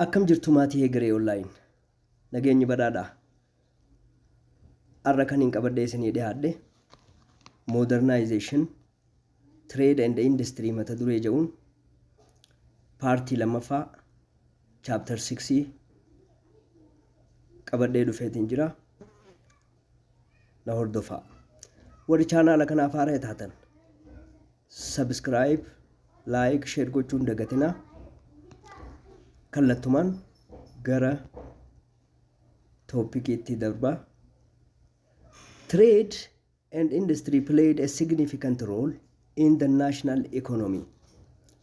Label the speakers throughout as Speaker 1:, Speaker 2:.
Speaker 1: Akkam jirtu maatii Hegeree online nageenyi badhaadha. Har'a kan hin qabadhee isinii dhiyaadhe Modernization Trade and Industry mata duree jedhuun paartii lammaffaa chapter 6 qabadhee dhufeetiin jira. Na hordofaa. Warri chaanaala kanaaf haaraa taatan subscribe, like, share gochuun dagatinaa. Kallattumaan gara toopikiitti darba. Trade and industry played a significant role in the national economy.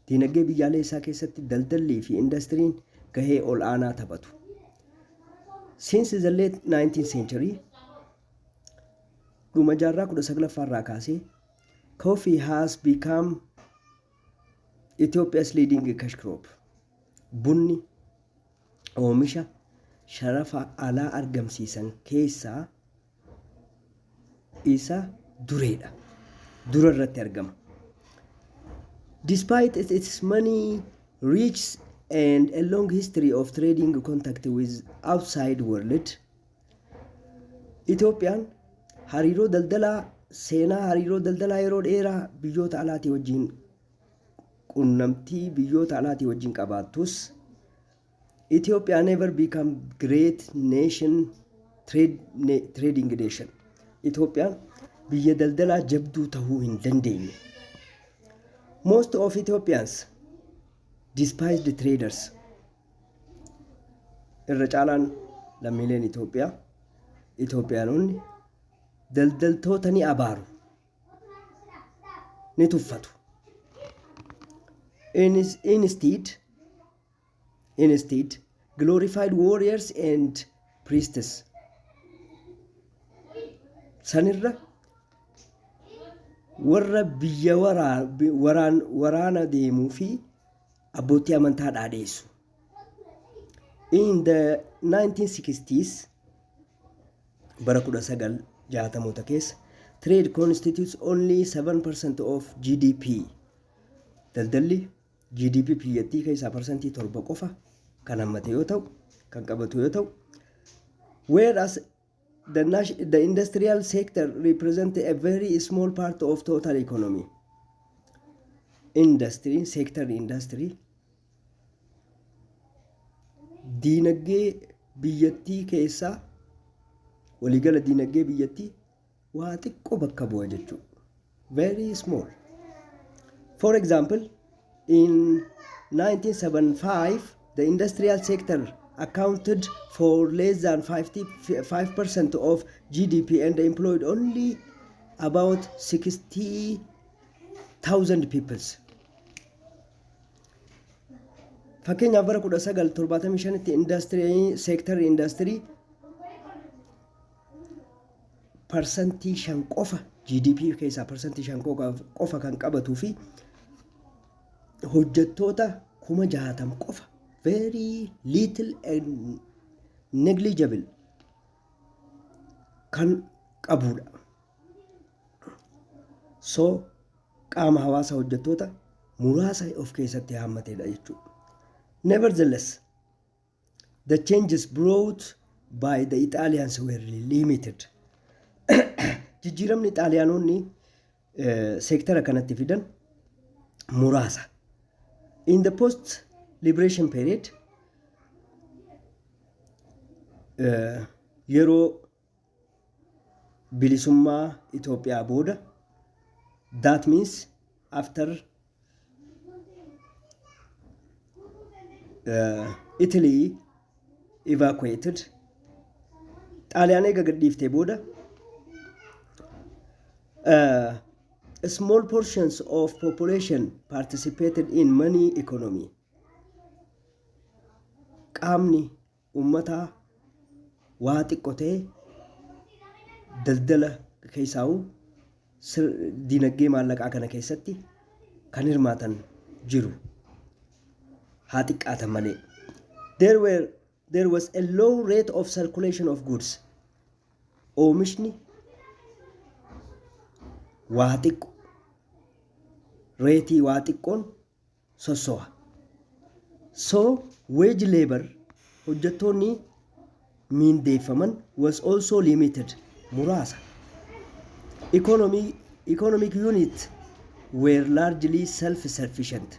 Speaker 1: Dinagdee biyyaalessaa keessatti daldallii fi industiriin gahee ol aanaa taphatu. Since the late 19th century, dhuma jaarraa 19ffaa kaasee coffee has become Ethiopia's leading cash crop. Bunni oomisha sharafa alaa argamsiisan keessaa isa dureedha. Dura irratti argama. Despite its money rich and a long history of trading contact with outside world, Itoophiyaan hariiroo daldalaa yeroo dheeraa biyyoota alaatii wajjin qunnamtii biyyoota alaatii wajjin qabaattus Ethiopia never become great nation trading nation. Ethiopian biyya daldalaa jabduu tahuu hin dandeenye. Most of Ethiopians despise the traders. Irra caalaan lammiileen Itoophiyaanonni daldaltoota ni abaaru, ni tuffatu. Instead, glorified warriors and priests. Sanirra warra biyya waraana deemuu fi abbootii amantaa dhaadheessu. In the 1960s, bara 1960 keessa, trade constitutes only 7% of GDP. Daldalli GDP biyyattii keessaa parsantii 7 qofa kan hammate yoo ta'u, kan qabatu yoo ta'u, whereas the industrial sector represents a very small part of total economy. Industry diinagdee biyyattii keessaa waliigala diinagdee biyyattii waa xiqqoo bakka bu'a jechuudha. Very small. For example, in 1975, the industrial sector accounted for less than 5% of GDP and employed only about 60,000 people. Fakkeenyaaf bara 1975tti industry parsantii 5 qofa GDP keessaa parsantii 5 qofa kan qabatuu fi hojjettoota 60,000 qofa. Very little and negligible kan qabudha. So qaama hawaasa hojjettoota muraasa of keessatti hammateedha jechuudha. Nevertheless, the changes brought by the Italians were limited. Jijjiiramni Xaaliyaanonni seektara kanatti fidan muraasa. In the post-liberation period, yeroo bilisummaa Itoophiyaa booda, that means after Italy evacuated, Xaaliyaan eega gadhiiftee booda, small portions of population participated in money economy. Qaamni ummataa waa xiqqoo ta'e daldala keessaa'u dinagdee maallaqaa kana keessatti kan hirmaatan jiru. Haa xiqqaatan malee. There was a low rate of circulation of goods. Oomishni waa xiqqoo reetii waa xiqqoon sosso'a. So wage labor hojjettoonni miindeeffaman was also limited muraasa. Economic units were largely self-sufficient.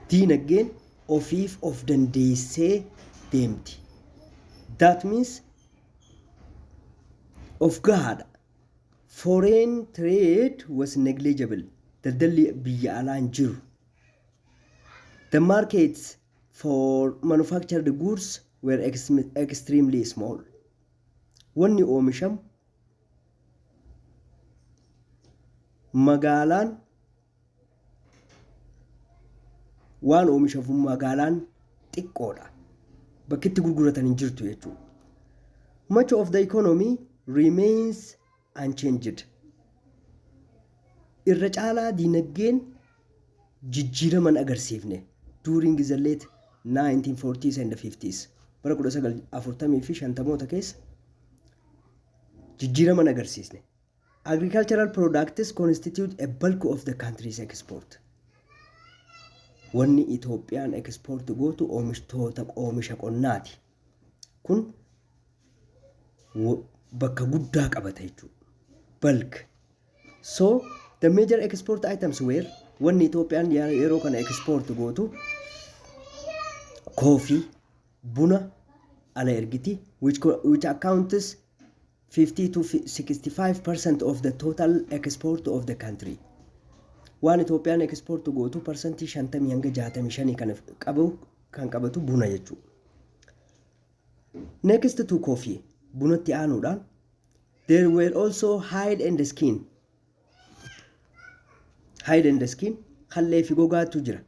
Speaker 1: Diinagdeen ofiif of dandeessee deemti. That means of gahaadha. Foreign trade was negligible. Daldalli biyya alaa hin jiru. The markets for manufactured goods were extremely small. Wanni oomishamu magaalaan waan oomishamu magaalaan xiqqoodha. Bakki itti gurguratan hin jirtu jechuudha. Much of the economy remains unchanged. Irra caalaa diinagdeen jijjiiraman agarsiifne during the late 1940s and 50s. Bara 1940 fi 50moota keessa jijjiiraman agarsiisne. Agricultural products constitute a bulk of the country's export. Wanni Itoophiyaan export gootu oomisha qonnaati. Kun bakka guddaa qabata jechuudha. Bulk. So the major export items were wanni Itoophiyaan yeroo kana export gootu coffee, buna, ala ergiti, which accounts 50 to 65% of the total export of the country. Waan Itoophiyaan export gootu percentii 50 hanga 65 kan qabatu buna jechuudha. Next to coffee, bunatti aanuudhaan there were also hide and skin. Hide and skin hallee fi gogaatu jira.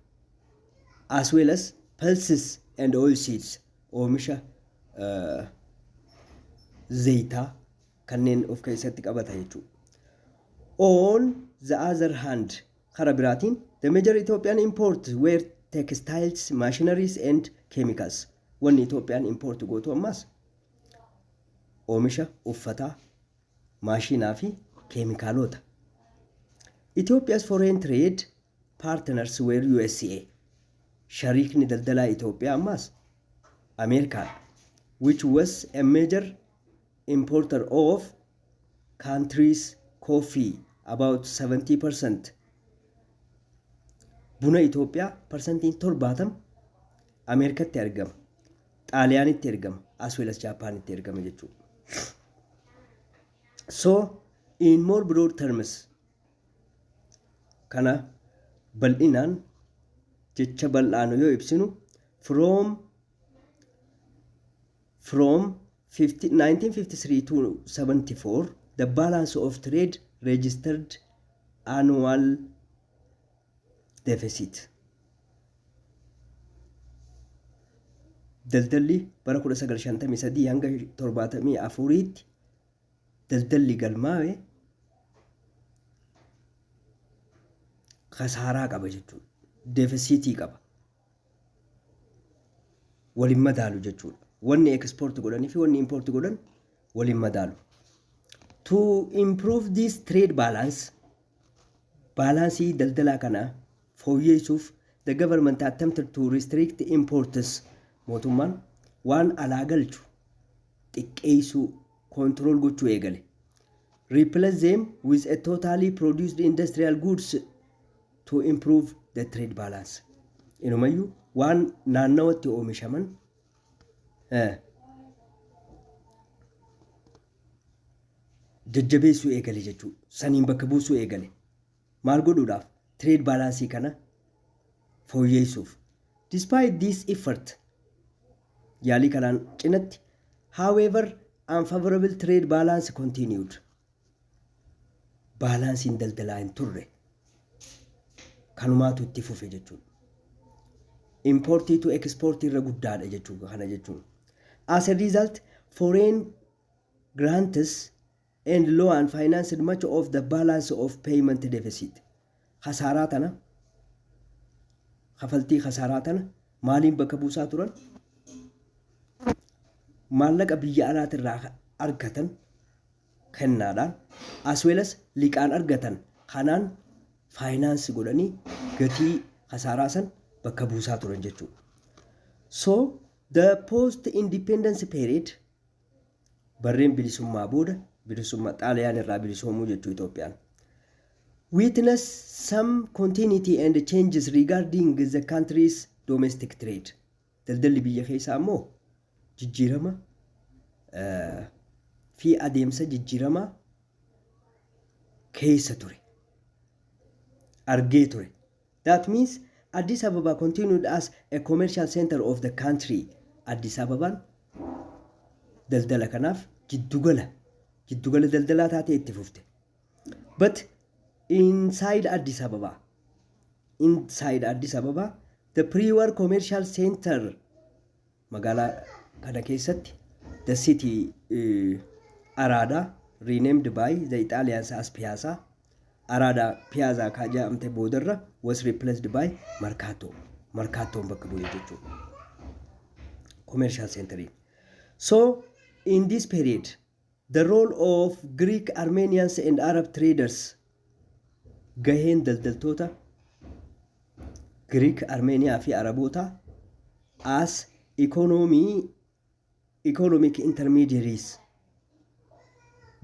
Speaker 1: As well as pulses and oilseeds. Oomisha zayitaa kanneen of keessatti qabata jechuudha. On the other hand, kara biraatiin, the major Ethiopian imports were textiles, machineries and chemicals. Wanni Itoophiyaan import gootu ammas oomisha uffataa, maashinaa fi keemikaalota. Ethiopia's foreign trade partners were USA. Shariikni daldalaa Itoophiyaa ammas America, which was a major importer of country's coffee, about 70%. Buna Itoophiyaa percentiin 70 Ameerikatti argama, Xaaliyaanitti argama, as well as Japaanitti argama jechuudha. So in more broad terms, kana bal'inaan jecha bal'aanu yoo ibsinu from 1953 to 74, the balance of trade registered annual deficit. Daldalli bara 1953 hanga 74tti daldalli galmaa'e khasaaraa qaba jechuudha. Deficit qaba. Waliin madaalu jechuudha. Wanni export godhanii fi wanni import godhan waliin madaalu. To improve this trade balance, balansii daldalaa kana fooyyessuuf, the government attempted to restrict imports. Mootummaan waan alaa galchu xiqqeessuu control gochuu eegale. Replace them with a totally produced industrial goods to improve the trade balance. Inumayyuu waan naannawatti oomishaman jajjabeessuu eegale jechuudha. Saniin bakka buusuu eegale. Maal godhuudhaaf? Trade balance kana fooyyessuuf. Despite this effort, yaalii kanaan cinatti, however, unfavorable trade balance continued. Baalaansiin daldalaa hin turre. Kanumaatu itti fufe jechuudha. Importii to exportii irra guddaadha jechuudha kana jechuudha. As a result, foreign grants and loan financed much of the balance of payment deficit. Khasaaraa tana, kafaltii khasaaraa tana maaliin bakka buusaa turan? Maallaqa biyya alaatirraa argatan kennaadhaan, as well as liqaan argatan kanaan finance godhanii gatii khasaaraa san bakka buusaa turan jechuudha. So the post-independence period barreen bilisummaa booda bilisummaa xaaliyaan irraa bilisoomuu jechuu Itoophiyaan witness some continuity and changes regarding the country's domestic trade. Daldalli biyya keessaa immoo jijjiirama fi adeemsa jijjiirama keessa ture argee ture. That means Addis Ababa continued as a commercial center of the country. Addis Ababaan daldala kanaaf jiddugala daldalaa taatee itti fufte. But inside Addis Ababa, the pre-war commercial center magaalaa kana keessatti the city Arada, renamed by the Italians as Piazza, Arada Piazza ka jedhamte boodarra was replaced by Mercato. Mercatoon bakka bu'ee jechuudha. Commercial center. So in this period, the role of Greek, Armenians and Arab traders gaheen daldaltoota Greek, Armenia fi Araboota as economic intermediaries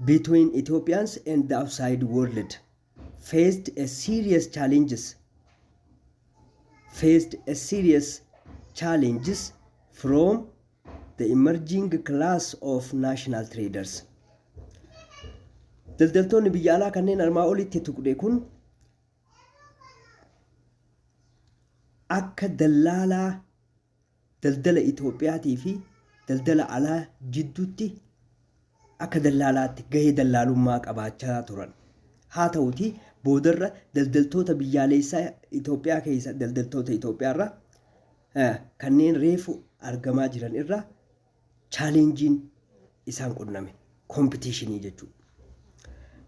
Speaker 1: between Ethiopians and the outside world faced a serious challenges from the emerging class of national traders. Daldaltoonni biyya alaa kanneen armaa olitti tuqne kun akka daldala Itoophiyaatii fi daldala alaa jidduutti akka daldalaatti gahee daldalummaa qabaachaa turan. Haa ta'uti boodarra daldaltoota biyyaalessaa Itoophiyaa keessa daldaltoota Itoophiyaarra kanneen reefu argamaa jiran irra challenging isaan qunname competitionii jechuudha.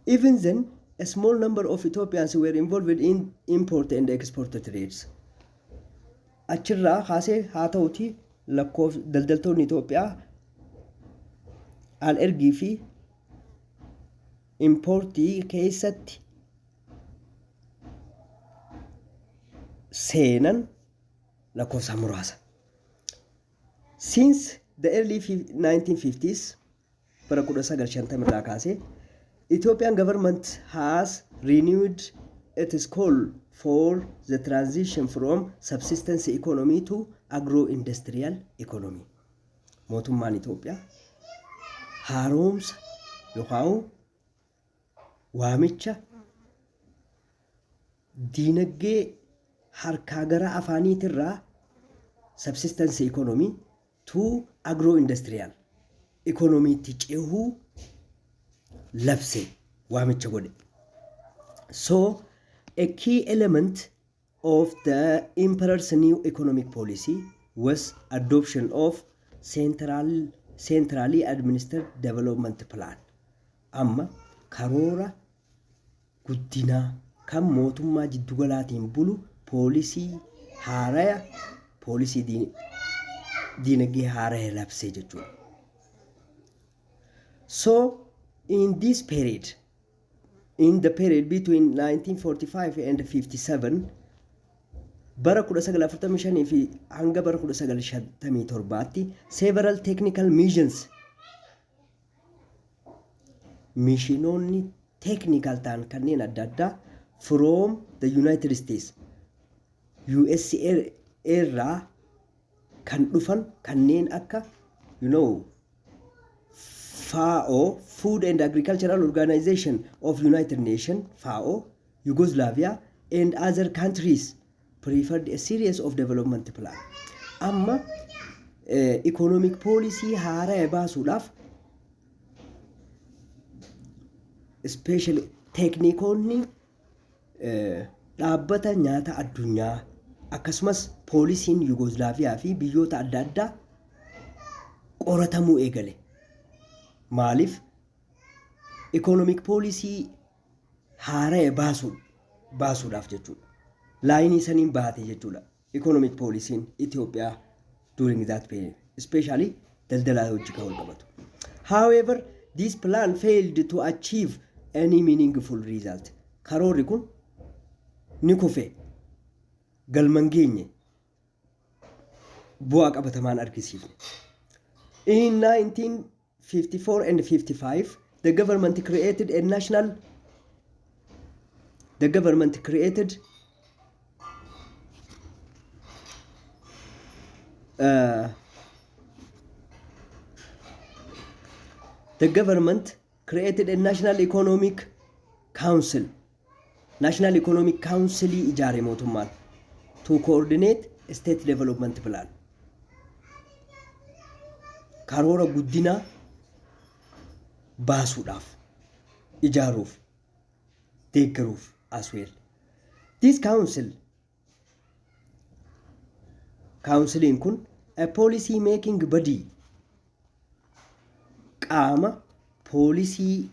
Speaker 1: Even then, a small number of Ethiopians were involved in import and export trades. Achirraa kaasee haa ta'uti daldaltoonni Itoophiyaa al ergii fi importii keessatti seenan lakkoofsa muraasa. Since the early 1950s, bara 1950 irraa kaasee, Ethiopian government has renewed its call for the transition from subsistence economy to agro-industrial economy. Mootummaan Itoophiyaa haaromsa yookaan waamicha diinagdee harkaa gara afaaniitirraa subsistence economy to agro-industrial economy tti ceehuu labse waamicha godhe. So a key element of the emperor's new economic policy was adoption of centrally administered development plan. Amma karoora guddinaa kan mootummaa jiddugalaatiin bulu poolisii haaraya poolisii diinagdee haaraya labsee jechuudha. So in this period, in the period between 1945 and 57, bara 1945 fi hanga bara 1957tti several technical missionoonni technical ta'an kanneen adda addaa from the United States USA irraa kan dhufan kanneen akka FAO, Food and Agricultural Organization of United Nations, FAO, Yugoslavia, and other countries preferred a series of development plan. Amma economic policy haaraa baasuudhaaf especially teknikoonni dhaabbata nyaata addunyaa akkasumas poolisiin Yugoslavia fi biyyoota adda addaa qoratamuu eegale. Maaliif economic policy haaraa baasuudhaaf jechuudha. Laayinii saniin baate jechuudha. Economic policy in Ethiopia during that period, especially daldalaa hojii kan wal qabatu. However, this plan failed to achieve any meaningful result. Karoorri kun ni kufe galman geenye bu'aa qabatamaan argisiifne. In 1954 and 55, the government created a national, the government created the government created a national economic council. National Economic Council ijaare mootummaan to coordinate state development plan. Karoora guddinaa baasuudhaaf, ijaaruuf, deeggaruuf as well. This councilin kun a policy making body, qaama poolisii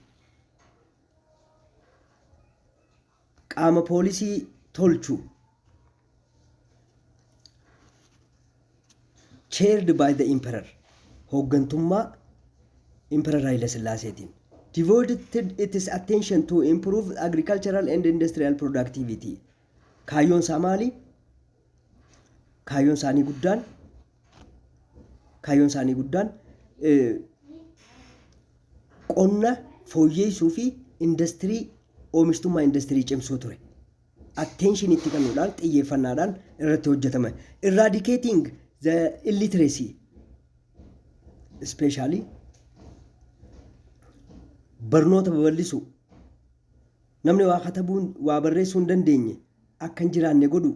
Speaker 1: tolchu, chaired by the emperor, hooggantummaa Emperor Haile Sillaaseetiin, devoted its attention to improve agricultural and industrial productivity. Kaayyoon isaa maali? Kaayyoon isaanii guddaan qonna fooyyeessuu fi industirii, oomishtummaa industirii cimsuu ture. Attention itti kennuudhaan, xiyyeeffannaadhaan irratti hojjetame. Eradicating the illiteracy, especially barnoota babal'isuu, namni waa katabuun waa barreessuu hin dandeenye akka hin jiraanne godhu,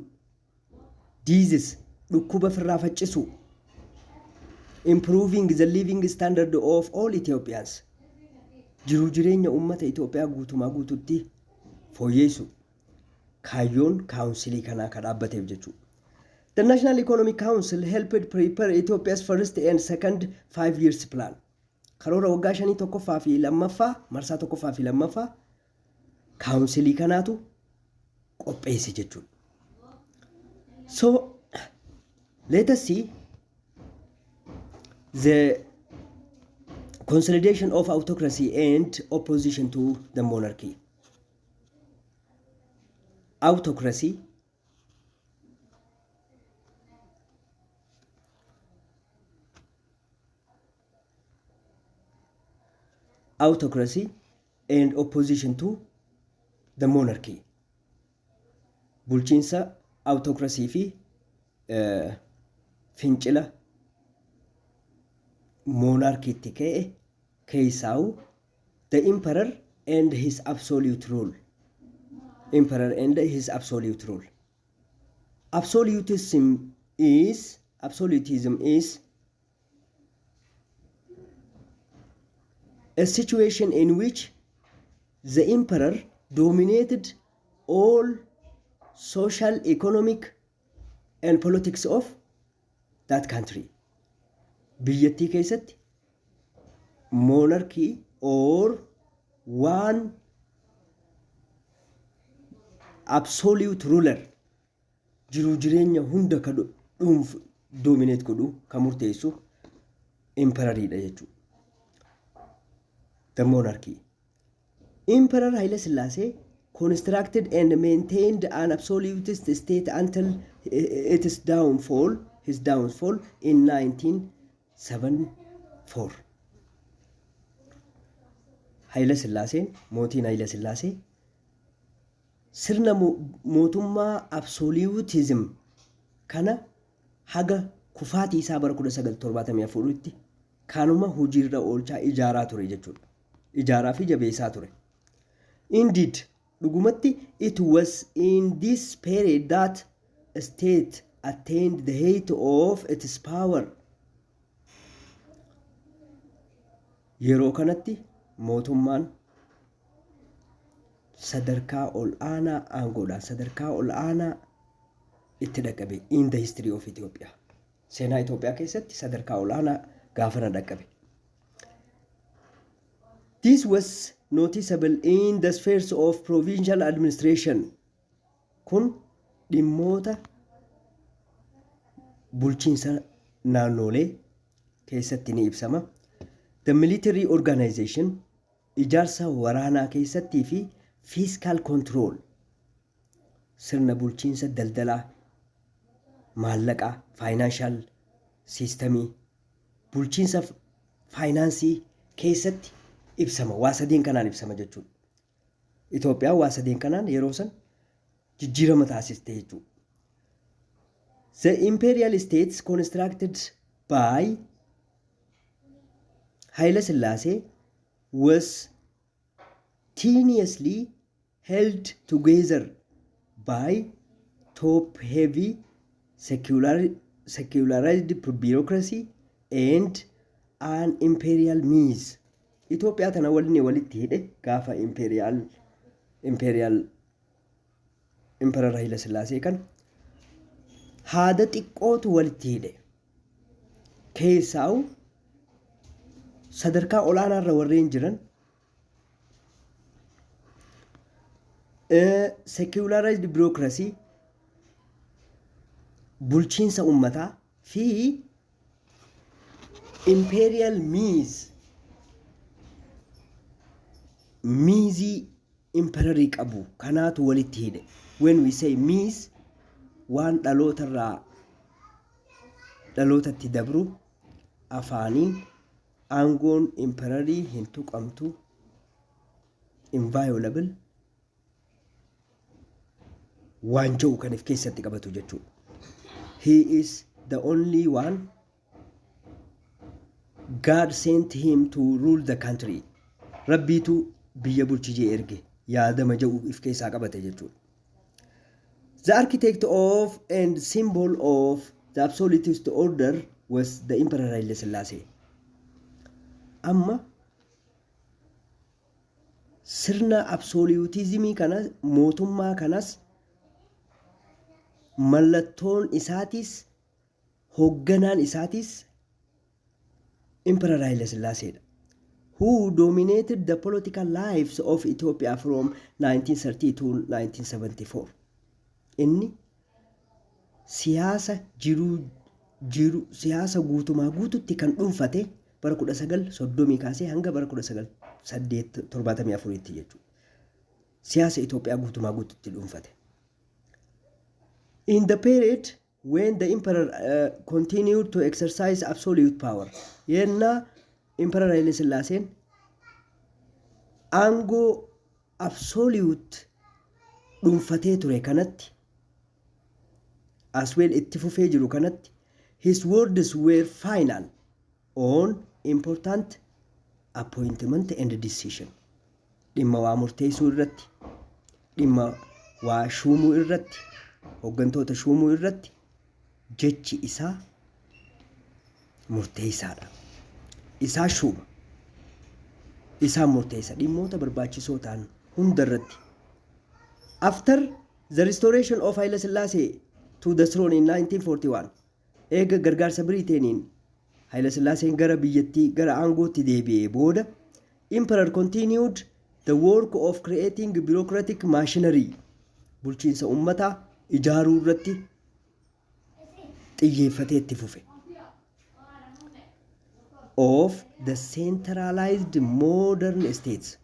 Speaker 1: disease dhukkuba ofirraa faccisuu, improving the living standard of all Ethiopians, jiruu jireenya uummata Itoophiyaa guutumaa guututti fooyyeessu. Kaayyoon kaawunsilii kanaa kan dhaabbateef jechuudha. The National Economic Council helped prepare Ethiopia's first and second 5 years plan. Karoora waggaa 5 tokkoffaa fi lammaffaa, marsaa tokkoffaa fi lammaffaa kaawunsilii kanaatu qopheesse jechuudha. So let us see the consolidation of autocracy and opposition to the monarchy. Autocracy and opposition to the monarchy. Bulchiinsa autocracy fi fincila monarchiitti ka'e keessaa the emperor and his absolute rule. Absolutism is a situation in which the emperor dominated all social, economic, and politics of that country. Biyyattii keessatti monarchy or one absolute ruler jiruu jireenya hunda ka dominate godhu ka murteessu emperoriidha jechuudha. The monarchy. Emperor Haile Selassie constructed and maintained an absolutist state until his downfall in 1974. Haile Selassie, mootiin Haile Selassie, sirna mootummaa absolutism kana haga kufaatii isaa bara 1974tti kanuma hojiirra oolchaa ijaaraa ture jechuudha. Ijaaraa fi jabeessaa ture. Indeed, dhugumatti it was in this period that state attained the height of its power. Yeroo kanatti mootummaan sadarkaa ol aanaa aangoodhaan sadarkaa ol aanaa itti dhaqqabe in the history of Ethiopia. Seenaa Itoophiyaa keessatti sadarkaa ol aanaa gaafana dhaqqabe. This was noticeable in the spheres of provincial administration. Kun dhimmoota bulchiinsa naannolee keessatti ni ibsama. The military organization, ijaarsa waraanaa keessattii fi fiscal control, sirna bulchiinsa daldalaa, maallaqaa, financial siistamii bulchiinsa faayinaansii keessatti ibsama. Waa sadeen kanaan ibsama jechuudha. Itoophiyaan waa sadeen kanaan yeroo san jijjiirama taasiste jechuudha. The imperial states constructed by Haile Selassie was tenuously held together by top-heavy secularized bureaucracy and an imperial means. Itoophiyaa tana walitti hidhe gaafa imperial Emperor Haile Selassie kan haada xiqqootu walitti hidhe. Keessaawu sadarkaa olaanaarra warreen jiran secularized bureaucracy bulchiinsa ummataa fi imperial miizii imperarii qabu kanaatu walitti hidhe. When we say miis, waan dhalootatti dabru afaaniin aangoon imperarii hin tuqamtu, inviolable waan jedhu kan of keessatti qabatu jechuudha. He is the only one God sent him to rule the country. Rabbiitu biyya bulchijee erge yaadama jedhu of keessaa qabate jechuudha. The architect of and symbol of the absolutist order was the Emperor Haile Selassie. Amma sirna absolutismii kana mootummaa kanas mallattoon isaatis hoogganaan isaatis Emperor Haile Selassie, who dominated the political lives of Ethiopia from 1930 to 1974. Inni siyaasa guutumaa guututti kan dhuunfate bara 1930 kaasee hanga bara 1974 tti jechuudha. Siyaasa Itoophiyaa guutumaa guututti dhuunfate. In the period when the emperor continued to exercise absolute power, yenna Emperor Haile Selassie aangoo absolute dhuunfatee ture kanatti as well itti fufee jiru kanatti, his words were final on important appointment and decision. Dhimma waa murteessuu irratti, dhimma waa shuumuu irratti, hooggantoota shuumuu irratti jechi isaa murteessaadha. Isaa shuuma, isaa murteessa dhimmoota barbaachisoo ta'an hunda irratti. After the restoration of Haile Selassie to the throne in 1941, eega gargaarsa Biriiteeniin Haile Sellaaseen gara biyyattii gara aangootti deebi'ee booda, Emperor continued the work of creating bureaucratic machinery, bulchiinsa ummataa ijaaruu irratti xiyyeeffatee itti fufe, of the centralized modern states,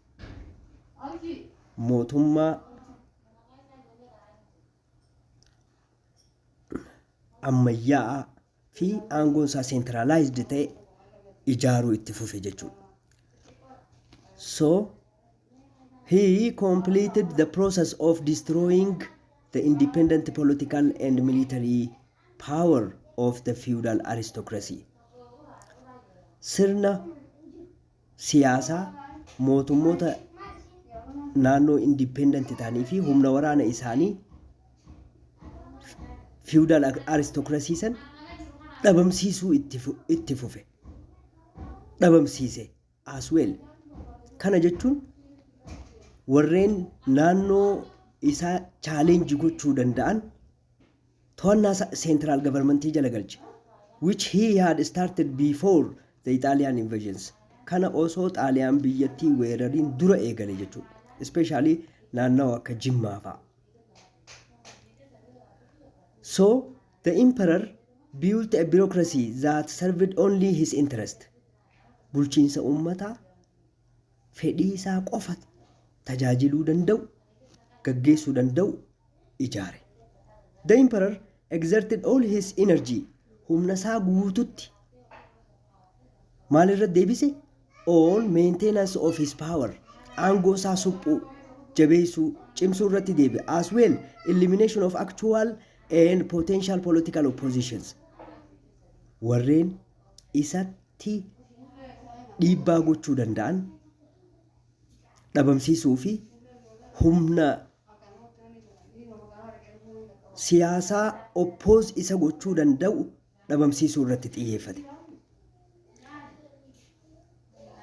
Speaker 1: mootummaa ammayyaa fi aangoon isaa centralized ta'e ijaaruu itti fufe jechuudha. So he completed the process of destroying the independent political and military power of the feudal aristocracy. Sirna siyaasaa mootummoota naannoo independent ta'anii fi humna waraana isaanii feudal aristocracy san dhabamsiisuu itti fufe, dhabamsiise as well. Kana jechuun warreen naannoo isaa challenge gochuu danda'an to'annaa central government jala galche, which he had started before the Italian invasions. Kana osoo Xaaliyaan biyyattii weerariin dura eegale jechuudha, especially naannoo akka Jimmaa fa'a. So the emperor built a bureaucracy that served only his interest. Bulchiinsa ummataa fedhii isaa qofa tajaajiluu danda'u, gaggeessuu danda'u ijaare. The emperor exerted all his energy humna isaa guututti maalirra deebise? All maintenance of his power, aangoo isaa suphuu, jabeessuu, cimsuu irratti deebi'e. As well elimination of actual and potential political oppositions, warreen isatti dhiibbaa gochuu danda'an dhabamsiisuu fi humna siyaasaa oppose isa gochuu danda'u dhabamsiisuu irratti xiyyeeffate.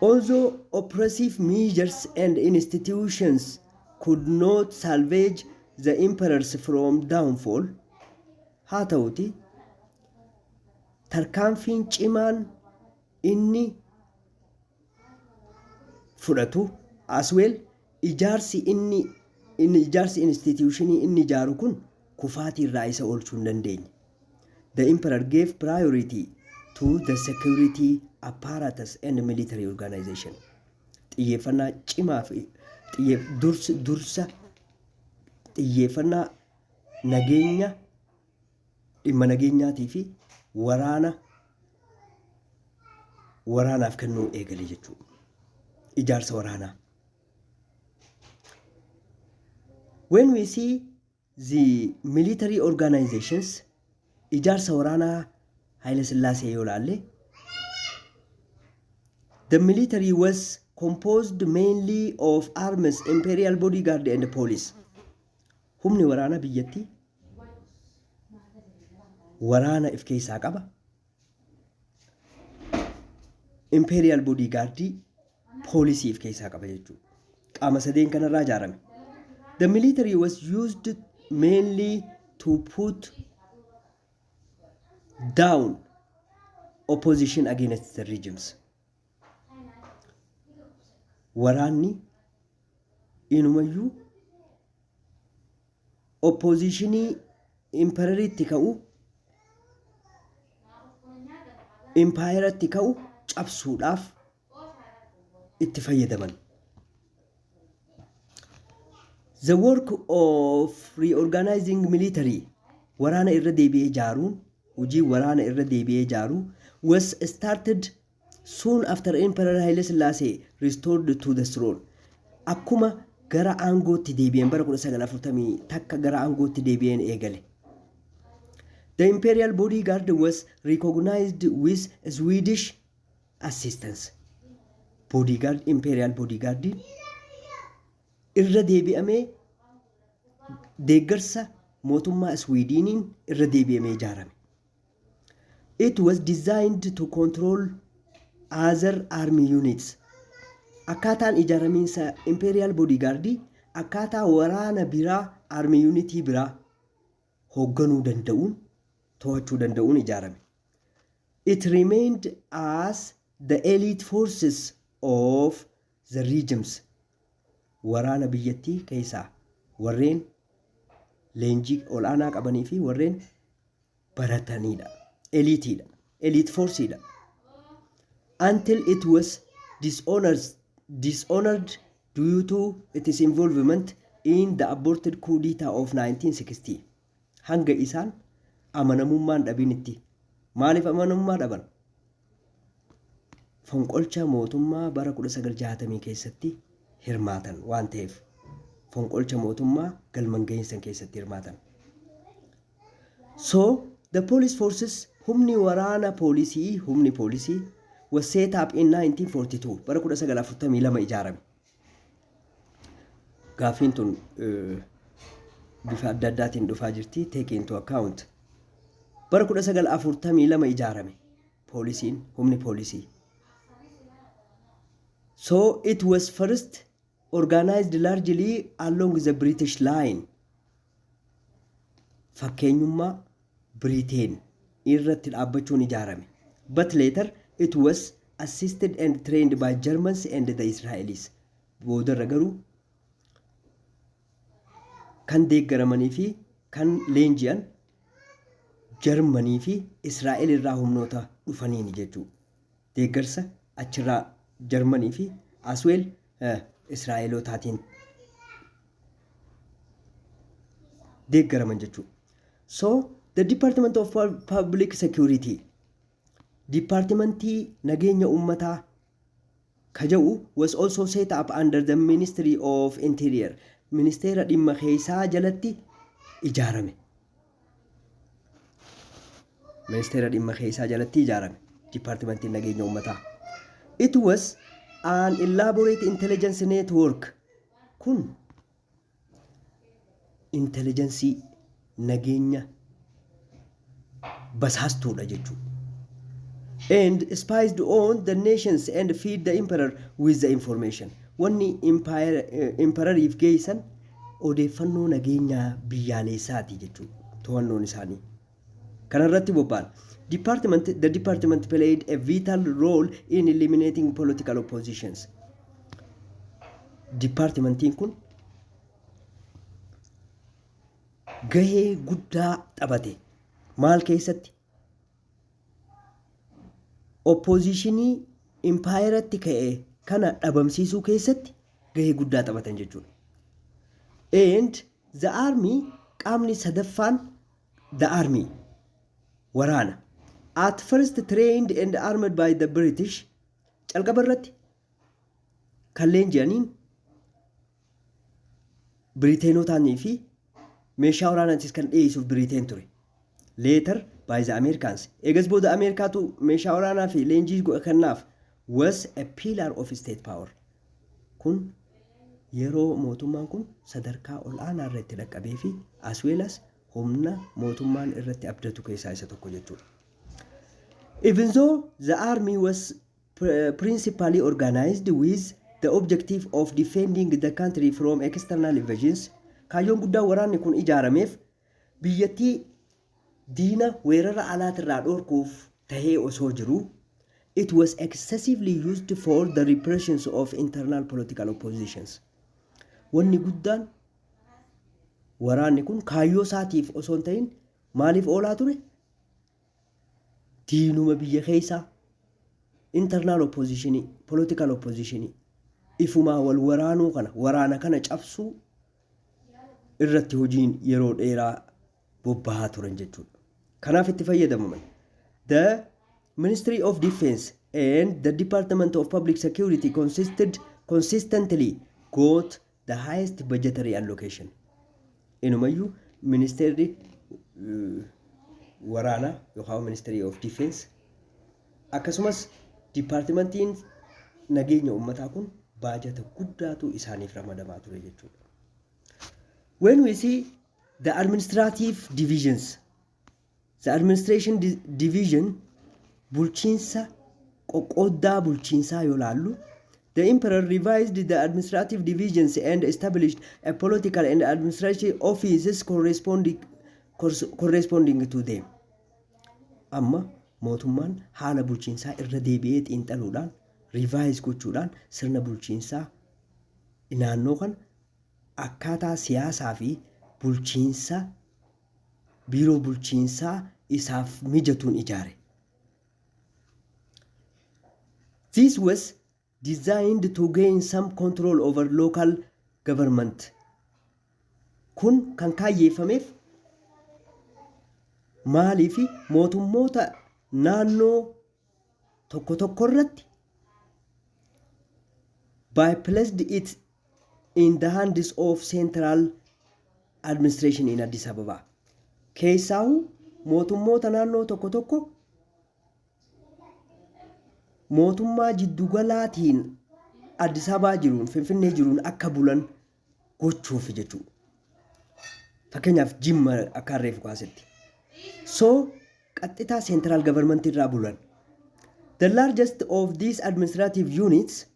Speaker 1: Although oppressive measures and institutions could not salvage the emperors from downfall, haa ta'uti tarkaanfiin cimaan inni fudhatu as well ijaarsi institutionii inni ijaaru kun kufaatii irraa isa oolchuu hin dandeenye. The emperor gave priority to the security apparatus and military organization. Xiyyeeffannaa cimaa fi dursa xiyyeeffannaa nageenya dhimma nageenyaatii fi waraanaaf kennuu eegale jechuudha. Ijaarsa waraanaa. When we see the military organizations, ijaarsa waraanaa Haile Sillaasee yoo ilaalle, the military was composed mainly of armies, imperial bodyguard and police. Humni waraana biyyattii waraana if keessaa qaba. Imperial bodyguard policy if keessaa qaba jechuudha. Qaama sadeen kanarraa ijaarame. The military was used mainly to put down opposition against the regimes. Waraanni inumayyuu oppositionii imperialitti ka'u, empireatti ka'u cabsuudhaaf itti fayyadaman. The work of reorganizing military, waraana irra deebi'ee ijaaruun, hojii waraana irra deebi'ee ijaaruu was started soon after Emperor Haile Sillaasee restored to the throne. Akkuma gara aangootti deebi'een bara 1940 takka gara aangootti deebi'een eegale. The Imperial bodyguard was recognized with Swedish assistance. Bodyguard, Imperial bodyguard irra deebi'amee deeggarsa mootummaa Sweediniin irra deebi'amee ijaarame. It was designed to control other army units. Akkaataan ijaaramiinsa Imperial bodyguard akkaataa waraana biraa army unity biraa hoogganuu danda'uun, to'achuu danda'uun ijaarame. It remained as the elite forces of the regimes. Waraana biyyattii keessaa warreen leenjii olaanaa qabanii fi warreen baratanidha. Eliteidha. Elite forceidha. Until it was dishonored due to its involvement in the aborted coup d'etat of 1960. Hanga isaan amanamummaan dhabinitti. Maaliif amanamummaa dhaban? Fonqolcha mootummaa bara 1960 keessatti hirmaatan waan ta'eef, fonqolcha mootummaa galman gahinsan keessatti hirmaatan. So the police forces, humni waraana poolisii was set up in 1942, bara 1942 ijaarame. Gaafiin tun bifa adda addaatiin dhufaa jirti, take into account. Bara 1942 ijaarame poolisiin, humni poolisii. So it was first organized largely along the British line. Fakkeenyummaa Britain irratti dhaabbachuun ijaarame. But later it was assisted and trained by Germans and the Israelis. Boodarra garuu kan deeggaramanii fi kan leenji'an Germanii fi Israa'el irraa humnoota dhufaniini jechuudha. Deeggarsa achirraa Germanii fi as well Israa'elotaatiin deeggaraman jechuudha. So The Department of Public Security, Departmentii nageenya ummataa kaja'u was also set up under the Ministry of Interior. Ministeera dhimma keessaa jalatti ijaarame. Ministeera dhimma keessaa jalatti ijaarame. Departmentii nageenya ummataa. It was an elaborate intelligence network. Kun intelligence nageenya basaastuudha jechuudha. And spied on the nations and feed the emperor with the information. Wanni emperor if geessan odeeffannoo nageenya biyyaalessaati jechuudha. To'annoon isaanii. Kanarratti bobba'an. The department played a vital role in eliminating political oppositions. Departmentiin kun gahee guddaa taphate. Maal keessatti? Oppositionii empiretti ka'e kana dhabamsiisuu keessatti gahee guddaa taphatan jechuudha. And the army, qaamni sadaffaan the army, waraana. At first trained and armed by the British, calqaba irratti kan leenji'aniin Biriiteenotaanii fi meeshaa waraanaatis kan dhiyeessuuf Biriiteen ture. Later by the Americans. Egas booda Ameerikaatu meeshaa waraanaa fi leenjii kennaaf was a pillar of state power. Kun yeroo mootummaan kun sadarkaa ol'aanaa irratti dhaqqabee fi as well as humna mootummaan irratti abdatu keessaa isa tokko jechuudha. Even though the army was principally organized with the objective of defending the country from external invasions, kaayyoon guddaa waraanni kun ijaarameef biyyattii diina weerara alaatirraa dhorkuuf tahee osoo jiru, it was excessively used for the repressions of internal political oppositions. Wanni guddaan waraanni kun kaayyoo isaatiif osoo hin ta'in maaliif oolaa ture? Diinuma biyya keessaa internal opposition, political opposition, ifumaa wal waraanuu kana waraana kana cabsuu irratti hojiin yeroo dheeraa bobbahaa turan jechuudha. Kanaaf itti fayyadaman. The Ministry of Defense and the Department of Public Security consistently got the highest budgetary allocation. Inumayyu Ministeerri waraana yookaan Ministry of Defense akkasumas Departmentiin nageenya ummataa kun baajata guddaatu isaaniif ramadamaa ture jechuudha. When we see the administrative divisions, the administration division bulchiinsa qoqqooddaa bulchiinsaa yoo laallu, the emperor revised the administrative divisions and established a political and administrative offices corresponding to them. Amma mootummaan haala bulchiinsaa irra deebi'ee xiinxaluudhaan revise gochuudhaan sirna bulchiinsaa naannoo kan akkaataa siyaasaa fi bulchiinsa biiroo bulchiinsaa isaaf mijatuun ijaare. This was designed to gain some control over local government. Kun kan kaayyeeffameef maaliif mootummoota naannoo tokko tokko irratti bypassed it in the hands of central administration in Addis Ababa. Keessaahu mootummoota naannoo tokko tokko mootummaa jiddugalaatiin Addis Ababaa jiruun Finfinnee jiruun akka bulan gochuuf jechuudha. Fakkeenyaaf Jimma akka harreef kaasetti. So qaxxitaa central government irraa bulan. The largest of these administrative units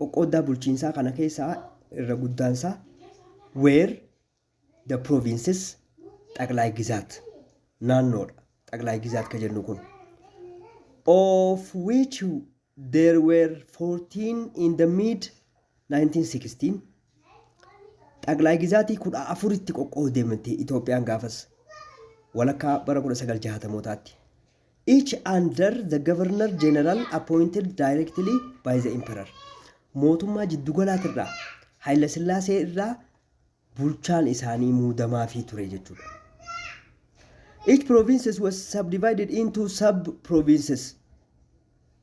Speaker 1: qoqqooddaa bulchiinsaa kana keessaa irra guddaansaa were the provinces xaqlaay gizaat naannoodha. Xaqlaay gizaat ka jennu kun. Of which there were 14 in the mid 1916. Xaqlaay gizaatii 14tti qoqqoodamte Itoophiyaan gaafas walakkaa bara 1960mootaatti. Each under the governor general appointed directly by the emperor. Mootummaa jiddugalaatirraa Haayila Sillaasee irraa bulchaan isaanii muudamaa fi ture jechuudha. Each provinces was subdivided into sub-provinces.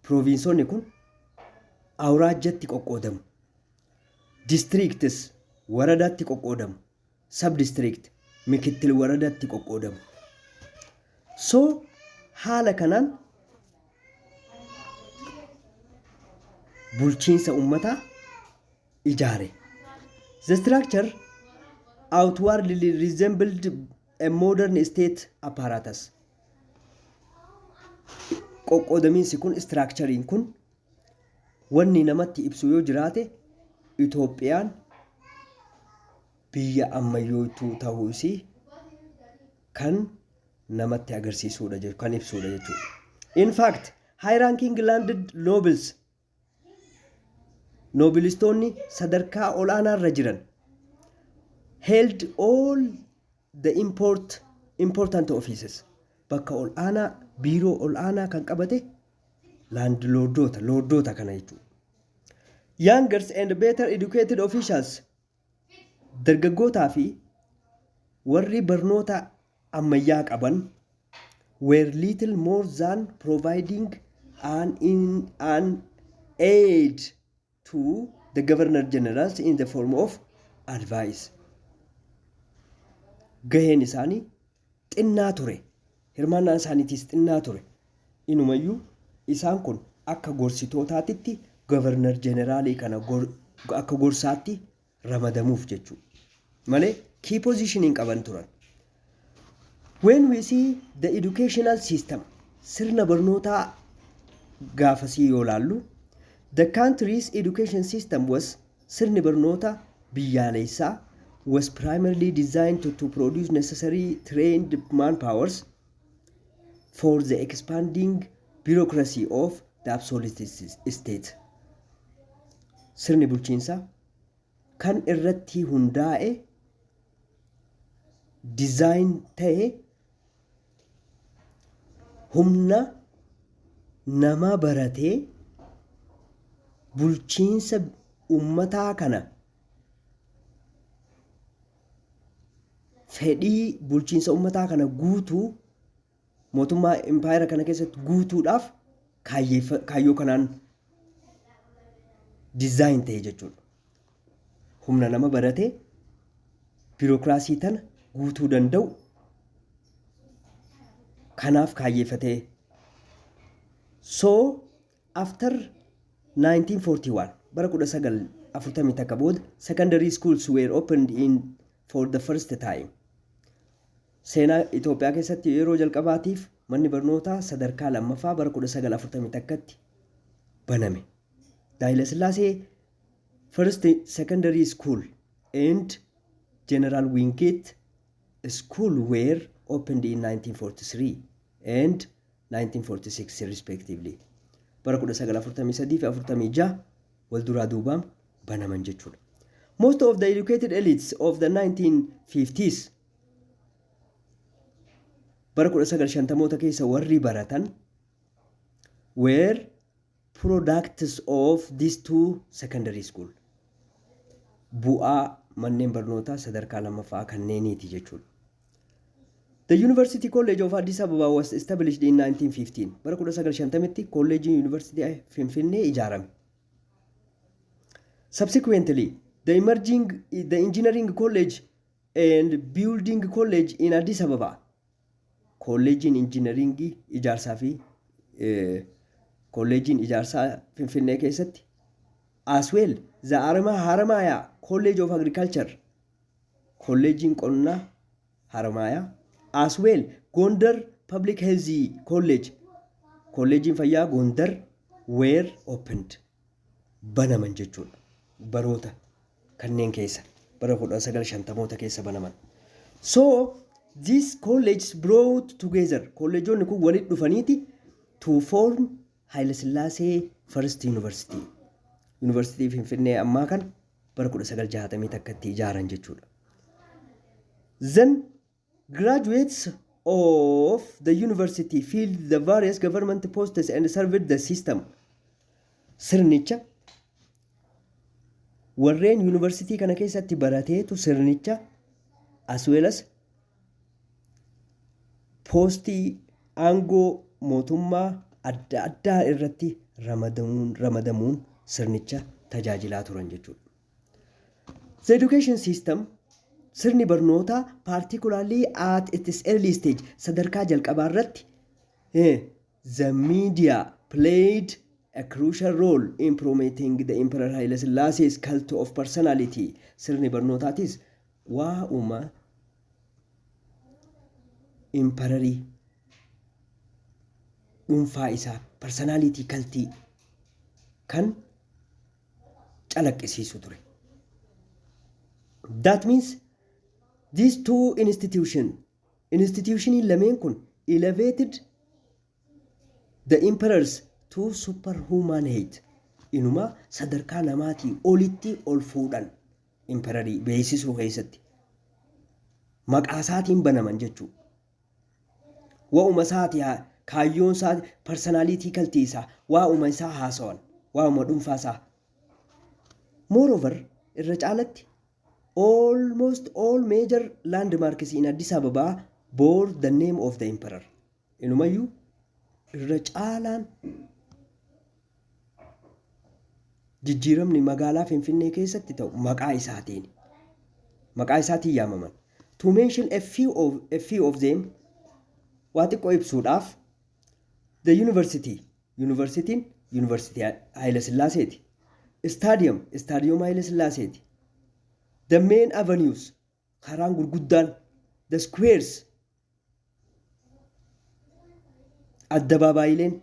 Speaker 1: Provinsonni kun awraajjatti qoqqoodamu. Districts waradaatti qoqqoodamu. Sub-district mikittil waradaatti qoqqoodamu. So haala kanaan bulchiinsa ummataa ijaare. The structure outwardly resembled a modern state apparatus. Qoqqoodamiinsi kun structurein kun wanni namatti ibsu yoo jiraate Itoophiyaan biyya ammayyootuu ta'uu isii kan namatti agarsiisudha jechuudha, kan ibsudha jechuudha. In fact, high-ranking landed nobles nobilistoonni sadarkaa olaanaa irra jiran held all the important offices. Bakka olaanaa biiroo olaanaa kan qabate lordoota kana jechuudha. Younger and better educated officials dargaggootaa fi warri barnoota ammayyaa qaban were little more than providing an aid to the governor generals in the form of advice. Gaheen isaanii xinnaa ture. Hirmaannaan isaaniitis xinnaa ture. Inumayyuu isaan kun akka gorsitootaatitti governor generaalii kana akka gorsaatti ramadamuuf jechuudha. Malee key positioning qaban turan. When we see the educational system, sirna barnootaa gaafasii yoo laallu, the country's education system was sirni barnoota biyyaalessaa was primarily designed to produce necessary trained manpowers for the expanding bureaucracy of the absolute state. Sirni bulchiinsaa kan irratti hundaa'e design ta'e humna nama baratee bulchiinsa ummataa kana fedhii bulchiinsa ummataa kana guutuu mootummaa empire kana keessatti guutuudhaaf kaayyoo kanaan design ta'e jechuudha. Humna nama baratee biirokraasii tana guutuu danda'u kanaaf kaayyeeffatee. So after 1941 bara 1941 booda secondary schools were opened for the first time. Seenaa Itoophiyaa keessatti yeroo jalqabaatiif manni barnootaa sadarkaa lammaffaa bara 1941tti baname. Haile Sillaasee first secondary school and General Wingate school were opened in 1943 and 1946 respectively. Bara 1943 fi 46 wal duraa duubaan banaman jechuudha. Most of the educated elites of the 1950s bara 1950moota keessa warri baratan were products of these two secondary school. Bu'aa manneen barnootaa sadarkaa lammaffaa kanneeniiti jechuudha. The University College of Addis Ababa was established in 1915. Bara 1950tti kolleejiin University Finfinnee ijaarame. Subsequently, the Engineering College and Building College in Addis Ababa. Kolleejiin Engineeringii ijaarsaa fi kolleejiin ijaarsaa Finfinnee keessatti. As well, the Haramaya College of Agriculture. Kolleejiin qonnaa Haramaya. As well, Gondar Public Health College, kolleejiin fayyaa Gondar were opened. Banaman jechuudha. Baroota kanneen keessa bara 1950moota keessa banaman. So these colleges brought together, kolleejonni kun walitti dhufaniiti to form Haile Sillaasee First University. University Finfinnee ammaa kan bara 1960tti ijaaran jechuudha. Then graduates of the university filled the various government posts and served the system. Sirnicha warreen university kana keessatti barateetu sirnicha as well as poostii aangoo mootummaa adda addaa irratti ramadamuun sirnicha tajaajilaa turan jechuudha. The education system sirni barnootaa particularly at its early stage sadarkaa jalqabaa irratti the media played a crucial role in promoting the Emperor Haile Sillaase's cult of personality. Sirni barnootaatis waa'uma Imperarii dhuunfaa isaa personality kaltii kan calaqqisiisu ture. That means these two institutions lameen kun elevated the emperors to superhuman height. Inuma sadarkaa namaatii olitti ol fuudhan imperarii beeksisuu keessatti maqaa isaatiin banaman jechuudha. Waa'uma isaati kaayyoon isaa personality kaltii isaa waa'uma isaa haasawan waa'uma dhuunfaa isaa. Moreover irra caalatti almost all major landmarks in Addis Ababa bore the name of the emperor. Inumayyuu irra caalaan jijjiiramni magaalaa Finfinnee keessatti ta'u maqaa isaatiin yaamaman. To mention a few of them, waa xiqqoo ibsuudhaaf the university Haile Sillaaseeti. Stadium Haile Sillaaseeti. The main avenues karaan gurguddaan, the squares addabaabayileen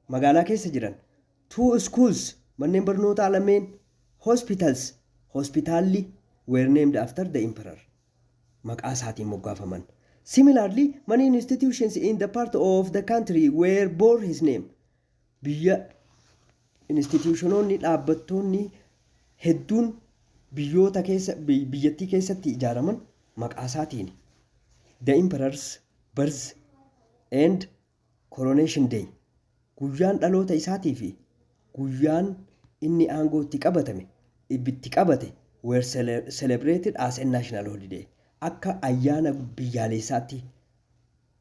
Speaker 1: magaalaa keessa jiran, two schools manneen barnootaa lameen, hospitaalli were named after the emperor maqaa isaatiin moggaafaman. Similarly, many institutions in the part of the country were bore his name. Biyya institutionoonni dhaabbattoonni hedduun biyyattii keessatti ijaaraman maqaa isaatiin. The emperor's birth and coronation day, guyyaan dhaloota isaatii fi guyyaan inni aangoo itti qabate were celebrated as a national holiday. Akka ayyaana biyyaalessaatti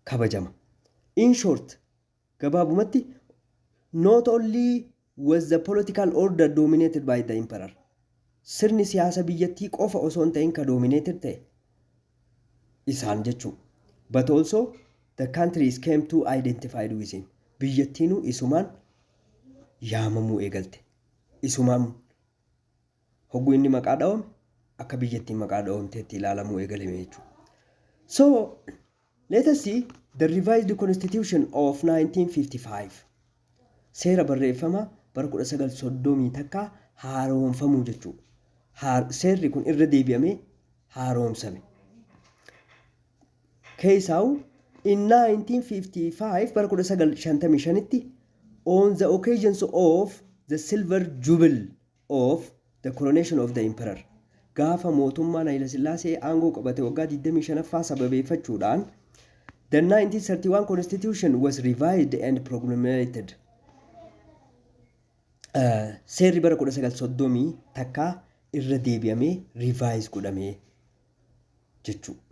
Speaker 1: kabajama. In short, gabaabumatti, not only was the political order dominated by the emperor, sirni siyaasa biyyattii qofa osoo hin ta'in ka dominated ta'e isaan jechuu, but also the countries came to identified with him. Biyyattiinuu isumaan yaamamuu eegalte. Isumaan hogguu inni maqaa dhawame akka biyyattiin maqaa dhawamteetti ilaalamuu eegalame jechuudha. So let us see the revised constitution of 1955. Seera barreeffamaa bara 1930 takka haaromfamuu jechuudha. Seerri kun irra deebi'amee haaromsame. Keessaawu in 1955 bara 1955tti on the occasions of the silver jubilee of the coronation of the emperor, gaafa mootummaan Haile Sillaasee aangoo qabate waggaa 25ffaa sababeeffachuudhaan the 1931 constitution was revised and promulgated. Seerri bara 1930 takka irra deebi'amee revise godhamee jechuudha.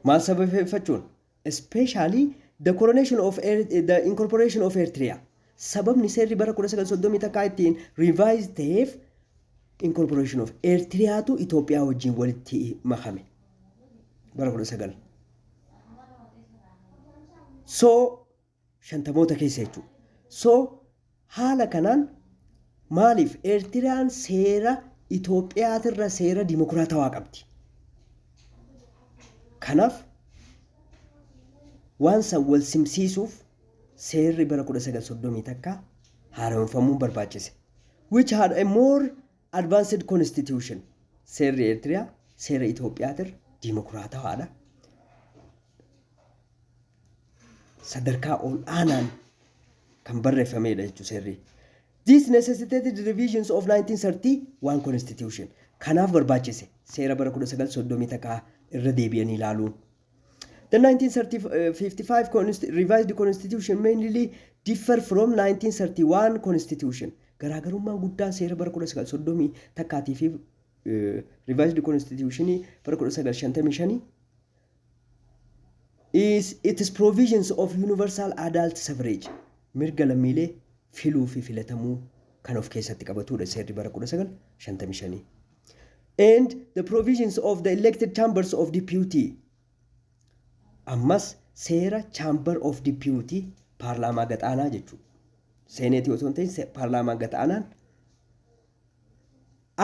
Speaker 1: Maal sababeeffachuun? Especially the coronation of the incorporation of Eritrea. Sababni seerri bara 1930 takka ittiin revise ta'eef incorporation of Eritreaatu Itoophiyaa wajjin walitti makame bara 19. So shantamoota keessa jechuudha. So haala kanaan maaliif Eritiriyaan seera Itoophiyaatirra seera dimokiraatawaa qabdi. Kanaaf waan san wal simsiisuuf seerri bara 1930 takka haaromfamuun barbaachise. Which had a more advanced constitution. Seerri Eritiriyaa seera Itoophiyaatirra dimokiraatawaadha. Sadarkaa ol aanaan kan barreeffamedha jechuudha seerri. This necessitated revisions of 1931 constitution. Kanaaf barbaachise seera bara 1930 takka irra deebi'anii ilaaluun. The 1955 revised constitution mainly differ from 1931 constitution. Garaagarummaan guddaan seera bara 1930 takkaatii fi revised constitution bara 1955 is its provisions of universal adult suffrage mirga lammiilee filuu fi filatamuu kan of keessatti qabatudha seerri bara 1955 and the provisions of the elected chambers of deputy ammas seera chamber of deputy paarlaamaa gaxaanaa jechuudha. Seeneetii osoo hin ta'in paarlaamaa gaxaanaan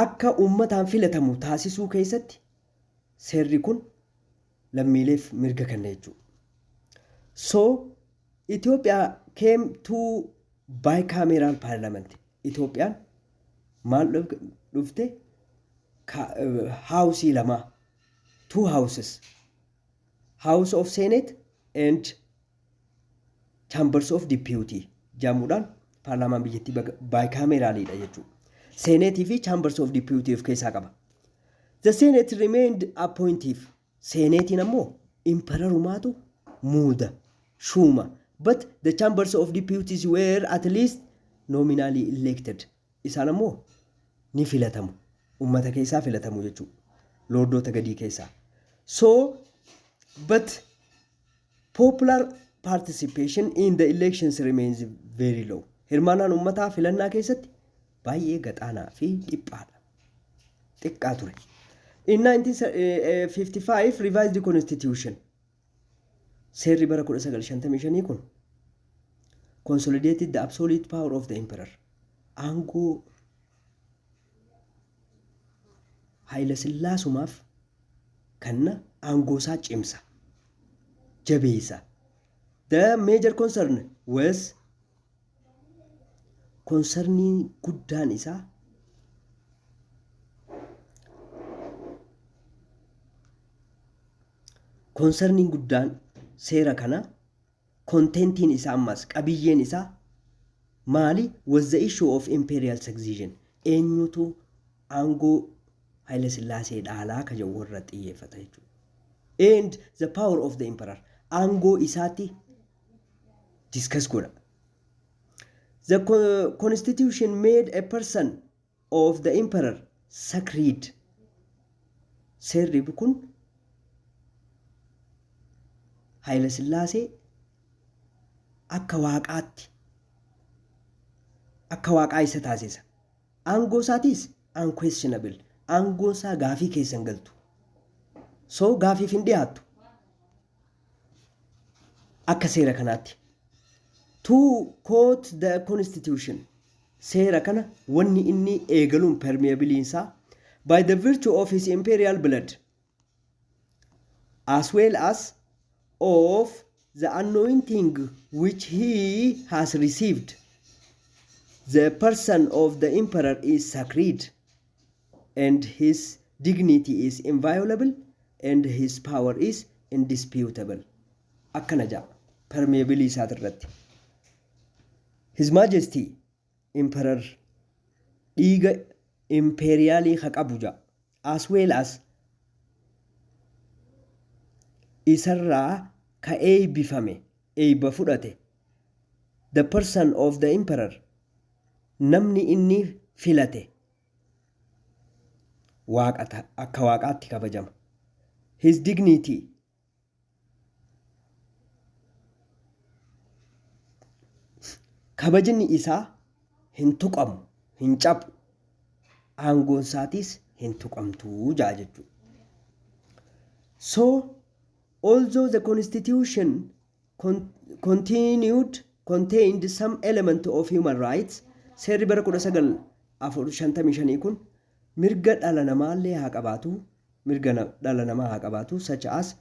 Speaker 1: akka uummataan filatamu taasisuu keessatti seerri kun lammiileef mirga kenna jechuudha. So Ethiopia came to bicameral parliament. Itoophiyaan maal dhufte haawusii lama two houses house of senate and chambers of deputy jamuudhaan paarlaamaan biyyattii bicameralidha jechuudha. Seneetii fi chambers of deputy of keessaa qaba. The senate remained appointive. Seneetiin ammoo imperarumaatu muuda shuuma but the chambers of deputies were at least nominally elected. Isaan ammoo ni filatamu. Uummata keessaa filatamu jechuudha. Lordota gadii keessaa. So but popular participation in the elections remains very low. Hirmaannaan uummataa filannaa keessatti baay'ee gaxaanaa fi dhiphaadha. Xiqqaa ture. In 1955 revised the constitution. Seerri bara 1955 kun consolidated the absolute power of the emperor. Aangoo Haayila Sillaasumaaf kanna aangoo isaa cimsa. Jabeessa. The major concern was concerning guddaan isaa concerning guddaan seera kana contentiin isaa ammas qabiyyeen isaa maali was the issue of imperial succession. Eenyutu aangoo Haayila Sillaasee dhaalaa ka jedhu warra xiyyeeffata jechuudha. And the power of the emperor. Aangoo isaatti discuss godha. The constitution made a person of the emperor sacred. Seerri kun Haayila Sillaasee akka waaqaa isa taasisa. Aangoo isaatis unquestionable. Aangoo isaa gaafii keessan galtu. So gaafiif hin dhiyaattu. Akka seera kanaatti. To quote the constitution. Seera kana wanni inni eegaluun permeabiliinsaa by the virtue of his imperial blood as well as of the anointing which he has received. The person of the emperor is sacred and his dignity is inviolable and his power is indisputable. Akkana jaa permeabilii isaati irratti. His Majesty Emperor dhiiga imperialii haa qabu jaa as well as isarraa ka eebba fudhate. The person of the emperor namni inni filate akka waaqaatti kabajama. His dignity kabajni isaa hin tuqamu hin cabu aangoon isaatis hin tuqamtuu jaa jechuudha. So although the constitution contained some element of human rights, seerri bara 1955 kun mirga dhala namaallee haa qabaatu, mirga dhala namaa haa qabaatu, such as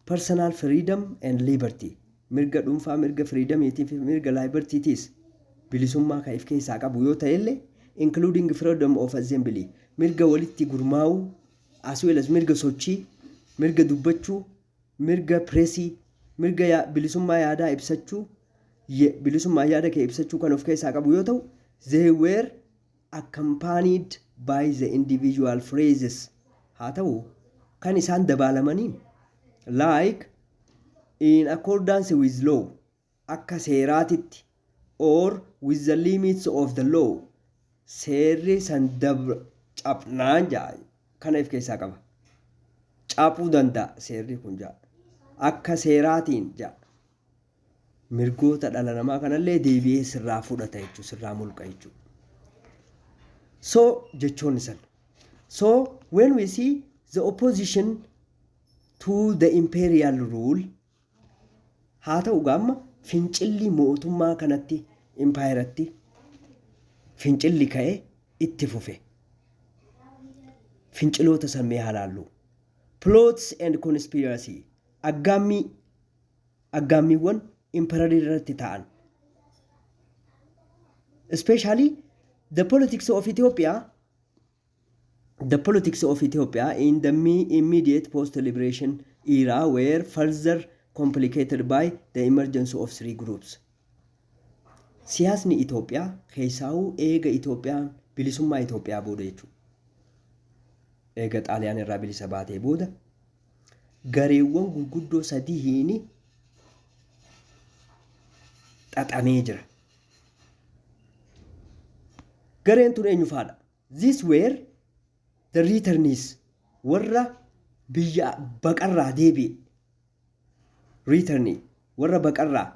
Speaker 1: personal freedom and liberty. Mirga dhuunfaa, mirga freedomiitii fi mirga libertiitis bilisummaa kan of keessaa qabu yoo ta'e illee including freedom of assembly, mirga walitti gurmaa'uu, as well as mirga sochii, mirga dubbachuu, mirga pressii, mirga bilisummaa yaadaa ibsachuu, bilisummaa yaada kee ibsachuu kan of keessaa qabu yoo ta'u, they were accompanied by the individual phrases. Haa ta'u kan isaan dabaalamaniin like in accordance with law akka seeraatitti or with the limits of the law seerri san cabnaan jaa kana of keessaa qaba. Cabuu danda'a seerri kun jaa. akka seeraatiin ja mirgoota dhala namaa kanallee deebi'ee sirraa fudhata jechuudha, sirraa mulqa jechuudha. So jechoonni san. So when we see the opposition to the imperial rule, haa ta'u gaamma fincilli mootummaa kanatti impaayiratti fincilli ka'e itti fufe. Finciloota sammee halaallu. Plots and conspiracy. Aggaammiiwwan imperarii irratti ta'an. Especially the politics of Ethiopia in the immediate post-liberation era were further complicated by the emergence of three groups. Siyaasni Itoophiyaa keessaa'uu eega Itoophiyaan bilisummaa Itoophiyaa booda jechuudha. Eega Xaaliyaan irraa bilisa baatee booda gareewwan gurguddoo sadiin xaxamee jira. Gareen tun eenyu faadha? These were the returnees, warra biyya baqarraa deebi'e. Returnee warra baqarraa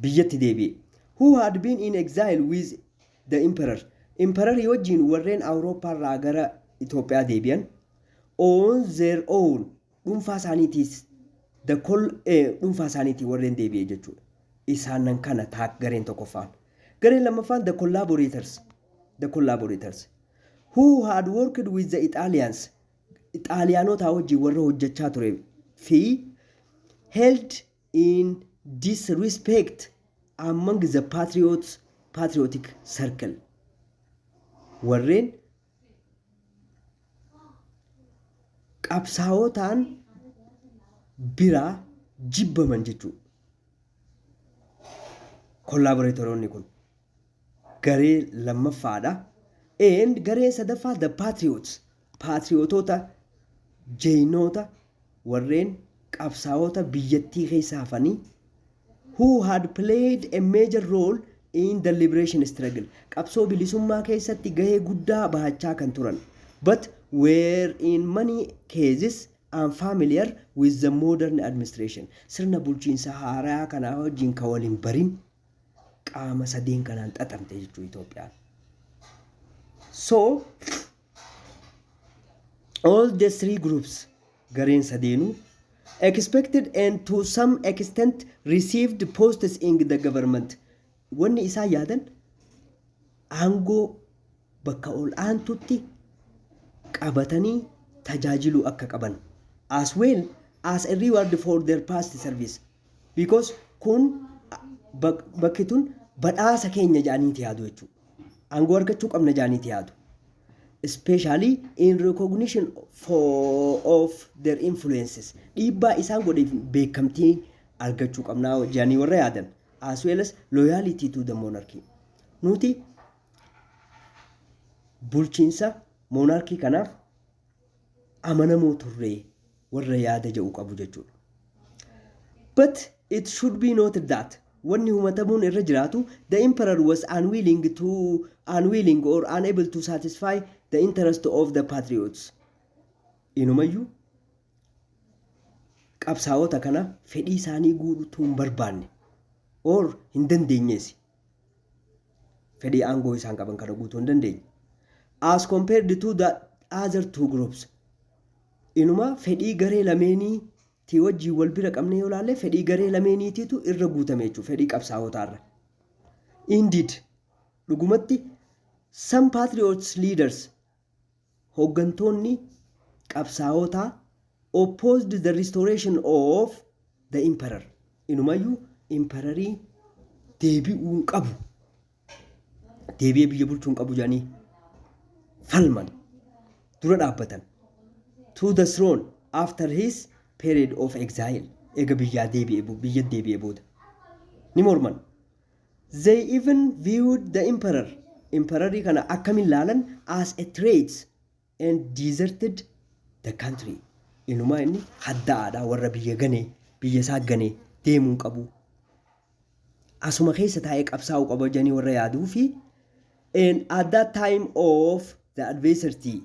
Speaker 1: biyyatti deebi'e. Who had been in exile with the emperor. Imperarii wajjin warreen Awurooppaarraa gara Itoophiyaa deebi'an on their own dhuunfaa isaaniitiis dhuunfaa isaaniitii warreen deebi'e jechuudha. Isaanan kana gareen tokkoffaan. Gareen lammaffaan the collaborators who had worked with the Italians, Xaaliyaanota wajjin warra hojjechaa ture fi held in disrespect among the patriotic circle. Warreen qabsaa'otaan biraa jibbaman jechuudha. Collaboratoroonni kun garee lammaffaadha. And garee sadaffaa the patriotota jeynoota warreen qabsaa'ota biyyattii keessa hafanii who had played a major role in the liberation struggle. Qabsoo bilisummaa keessatti gahee guddaa bahachaa kan turan. But were in many cases unfamiliar with the modern administration. Sirna bulchiinsa haaraa kanaa wajjin kan waliin barin qaama sadeen kanaan xaxamte jechuu Itoophiyaan. So all the three groups gareen sadeenu expected and to some extent received posts in the government. Wanni isaa yaadan aangoo bakka ol aantutti qabatanii tajaajiluu akka qaban as well as a reward for their past service, because kun bakki tun badhaasa keenya jaaniiti yaadu jechuudha. Aangoo argachuu qabna jaaniiti yaadu. Especially in recognition of their influences. Dhiibbaa isaan godheef beekamtii argachuu qabnaa jaanii warra yaadan. As well as loyalty to the monarchy. Nuti bulchiinsa monarchy kanaaf amanamoo turree warra yaada jedhu qabu jechuudha. But it should be noted that wanni humatamuun irra jiraatu the emperor was unwilling or unable to satisfy the interest of the patriots. Inumayyuu qabsaa'ota kana fedhii isaanii guutuu hin barbaanne or hin dandeenyeesi. Fedhii aangoo isaan qaban kana guutuu hin dandeenye. As compared to the other two groups. Inuma fedhii garee lameenii tii wajjii wal bira qabne yoo laalle fedhii garee lameeniitiitu irra guutame jechuudha fedhii qabsaa'otaarra. Indeed, dhugumatti some patriots leaders hooggantoonni qabsaa'otaa opposed the restoration of the emperor. Inumayyuu imperarii deebi'uun qabu. Deebi'ee biyya bulchuun qabu jedhanii falman dura dhaabbatan. To the throne after his period of exile. Ega biyya deebi'ee booda. Ni morman. They even viewed the imperarii kana akkamiin laalan as a threat and deserted the country. Inumaa inni haddaadha warra biyya isaa ganee deemuun qabu. Asuma keessa taa'ee qabsaa'uu qaba jedhanii warra yaaduu fi and at that time of the adversity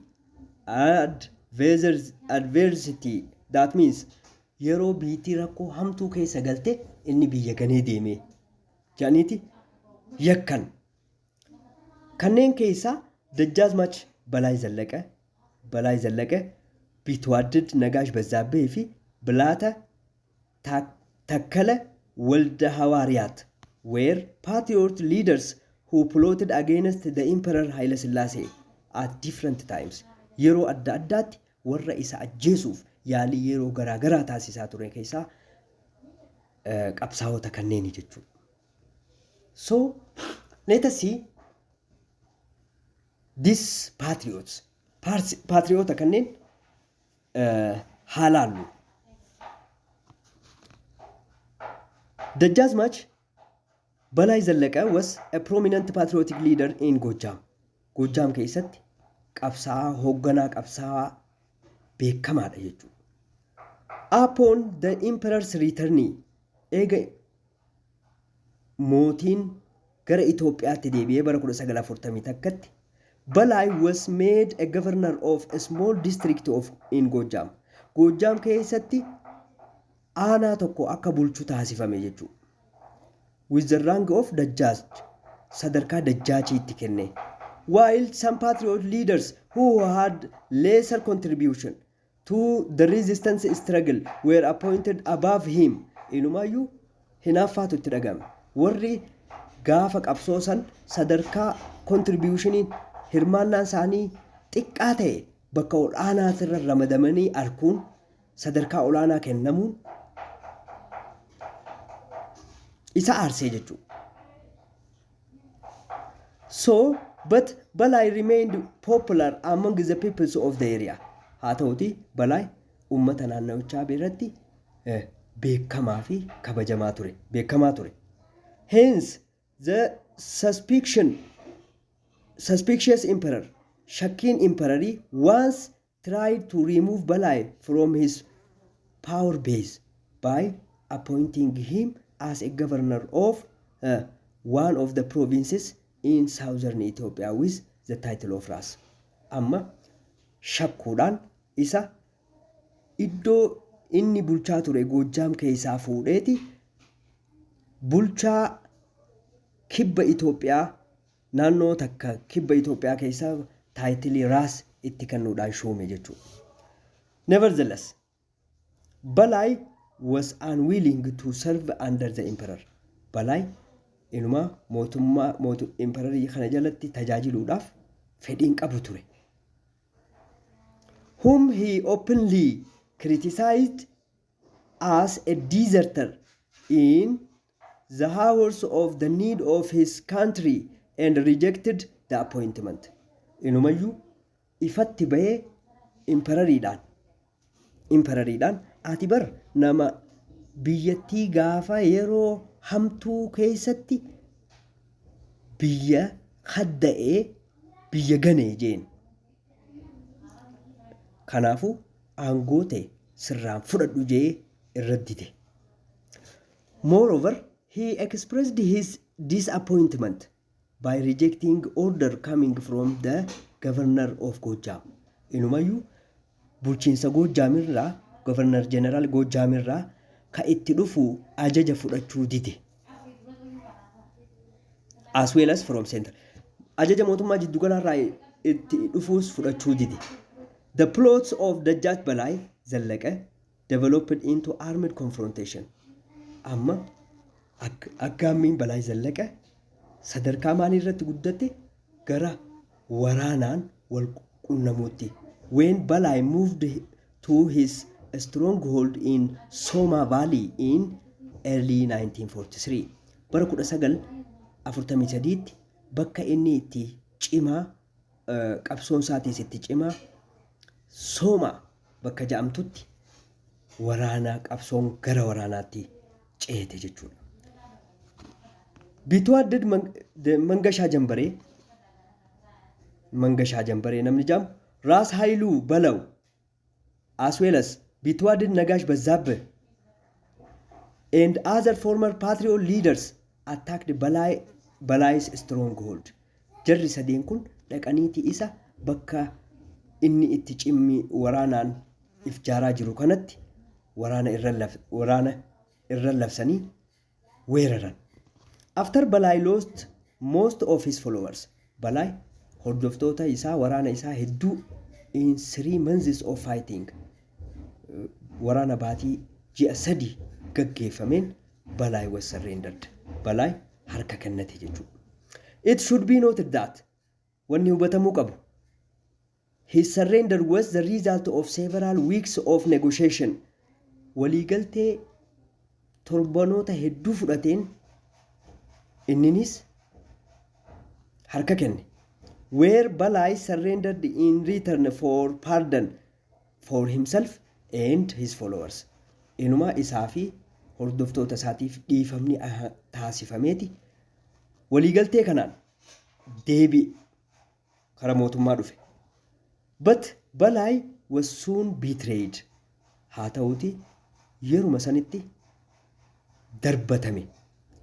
Speaker 1: weathers adversity, that means yeroo biitii rakkoo hamtuu keessa galte inni biyya ganee deeme jaaniiti yakkan. kanneen keessaa ደጃዝማች በላይ ዘለቀ ቢትዋደድ ነጋሽ በዛብህ ፊ ብላተ ታከለ ወልደ ሐዋርያት were patriot leaders who plotted against the Emperor Haile Selassie at different times. yeroo adda addaatti warra isa ajjeesuuf yaalii yeroo garaagaraa taasisaa ture keessaa qabsaa'ota kanneen jechuudha. So let us see these patriots kanneen haalaallu. ደጃዝማች በላይ ዘለቀ was a prominent patriotic leader in ጎጃም keessatti qabsaa hoogganaa qabsaa beekamaadha jechuudha. Upon the emperor's return, eega mootiin gara Itoophiyaatti deebi'ee bara 1941tti Balai was made a governor of a small district in Gojam keessatti aanaa tokko akka bulchu taasifame jechuudha. With the rank of Dajjaj, sadarkaa Dajjajiitti kenne. While some patriot leaders who had lesser contribution to the resistance struggle were appointed above him, inumayyuu hinaaffaatu itti dhagame. Warri gaafa qabsoosan sadarkaa contributionii hirmaannaan isaanii xiqqaa ta'e bakka olaanaatirra ramadamanii arkuun sadarkaa olaanaa kennamuun isa aarsee jechuudha. So, but Balai remained popular among the peoples of the area. haa ta'uti Balai uummata naannawichaa biratti beekamaa fi kabajamaa ture. Hence, the suspicious emperor, shakkiin emperorii once tried to remove Balai from his power base by appointing him as a governor of one of the provinces in southern Ethiopia with the title of Ras. Amma shakkuudhaan isa iddoo inni bulchaa ture Gojam keessaa fuudheeti bulchaa kibba Itoophiyaa naannoo takka kibba Itoophiyaa keessaa taayitilii Ras itti kennuudhaan shuume jechuudha. Nevertheless, Balai was unwilling to serve under the emperor. Balai inuma emperorii kana jalatti tajaajiluudhaaf fedhiin qabu ture. Whom he openly criticized as a deserter in the hours of the need of his country and rejected the appointment. Inumayyuu ifatti bahee imperoriidhaan ati bar nama biyyattii gaafa yeroo hamtuu keessatti biyya hadda'ee biyya ganee jeen. Kanaafuu aangoo ta'e sirraan fudhadhu jee irra dide. Moreover, he expressed his disappointment by rejecting order coming from the governor of Gojam. Inumayyuu bulchiinsa Gojamirraa Governor General Gojamirraa ka itti dhufu ajaja fudhachuu dide. As well as from center. Ajaja mootummaa jiddugalaarraa itti dhufuus fudhachuu dide. The plots of Dajjaj Balai Zallaqe developed into armed confrontation. Amma aggaammiin Balai Zallaqe sadarkaa maalii irratti guddate gara waraanaan wal qunnamuutti. When Balai moved to his stronghold in Soma Valley in early 1943. Bara 1943tti bakka inni itti cimaa qabsoon isaatiis itti cimaa Soma bakka jedhamtutti waraana qabsoon gara waraanaatti ceete jechuudha. Bitwaadid Mangashaa Jambaree namni jedhamu Ras Hailuu Balaw as well as Bitwaadid Nagash Bazzabbe and other former patriot leaders attacked Balai's stronghold. Jarri sadeen kun dhaqaniiti isa bakka inni itti cimmi waraanaan if jaaraa jiru kanatti waraana irra labsanii weeraran. After Balai lost most of his followers, Balai hordoftoota isaa waraana isaa hedduu in 3 months of fighting, waraana baatii ji'a 3 gaggeeffameen Balai was surrendered. Balai harka kennate jechuudha. It should be noted that wanni hubatamuu qabu, his surrender was the result of several weeks of negotiation. Waliigaltee torbanoota hedduu fudhateen inninis harka kenne, where Balai surrendered in return for pardon for himself and his followers. Inuma isaa fi hordoftoota isaatiif dhiifamni taasifameeti. Waliigaltee kanaan deebi'e kara mootummaa dhufe. But Balai was soon betrayed. Haa ta'uuti yeruma sanitti darbatame.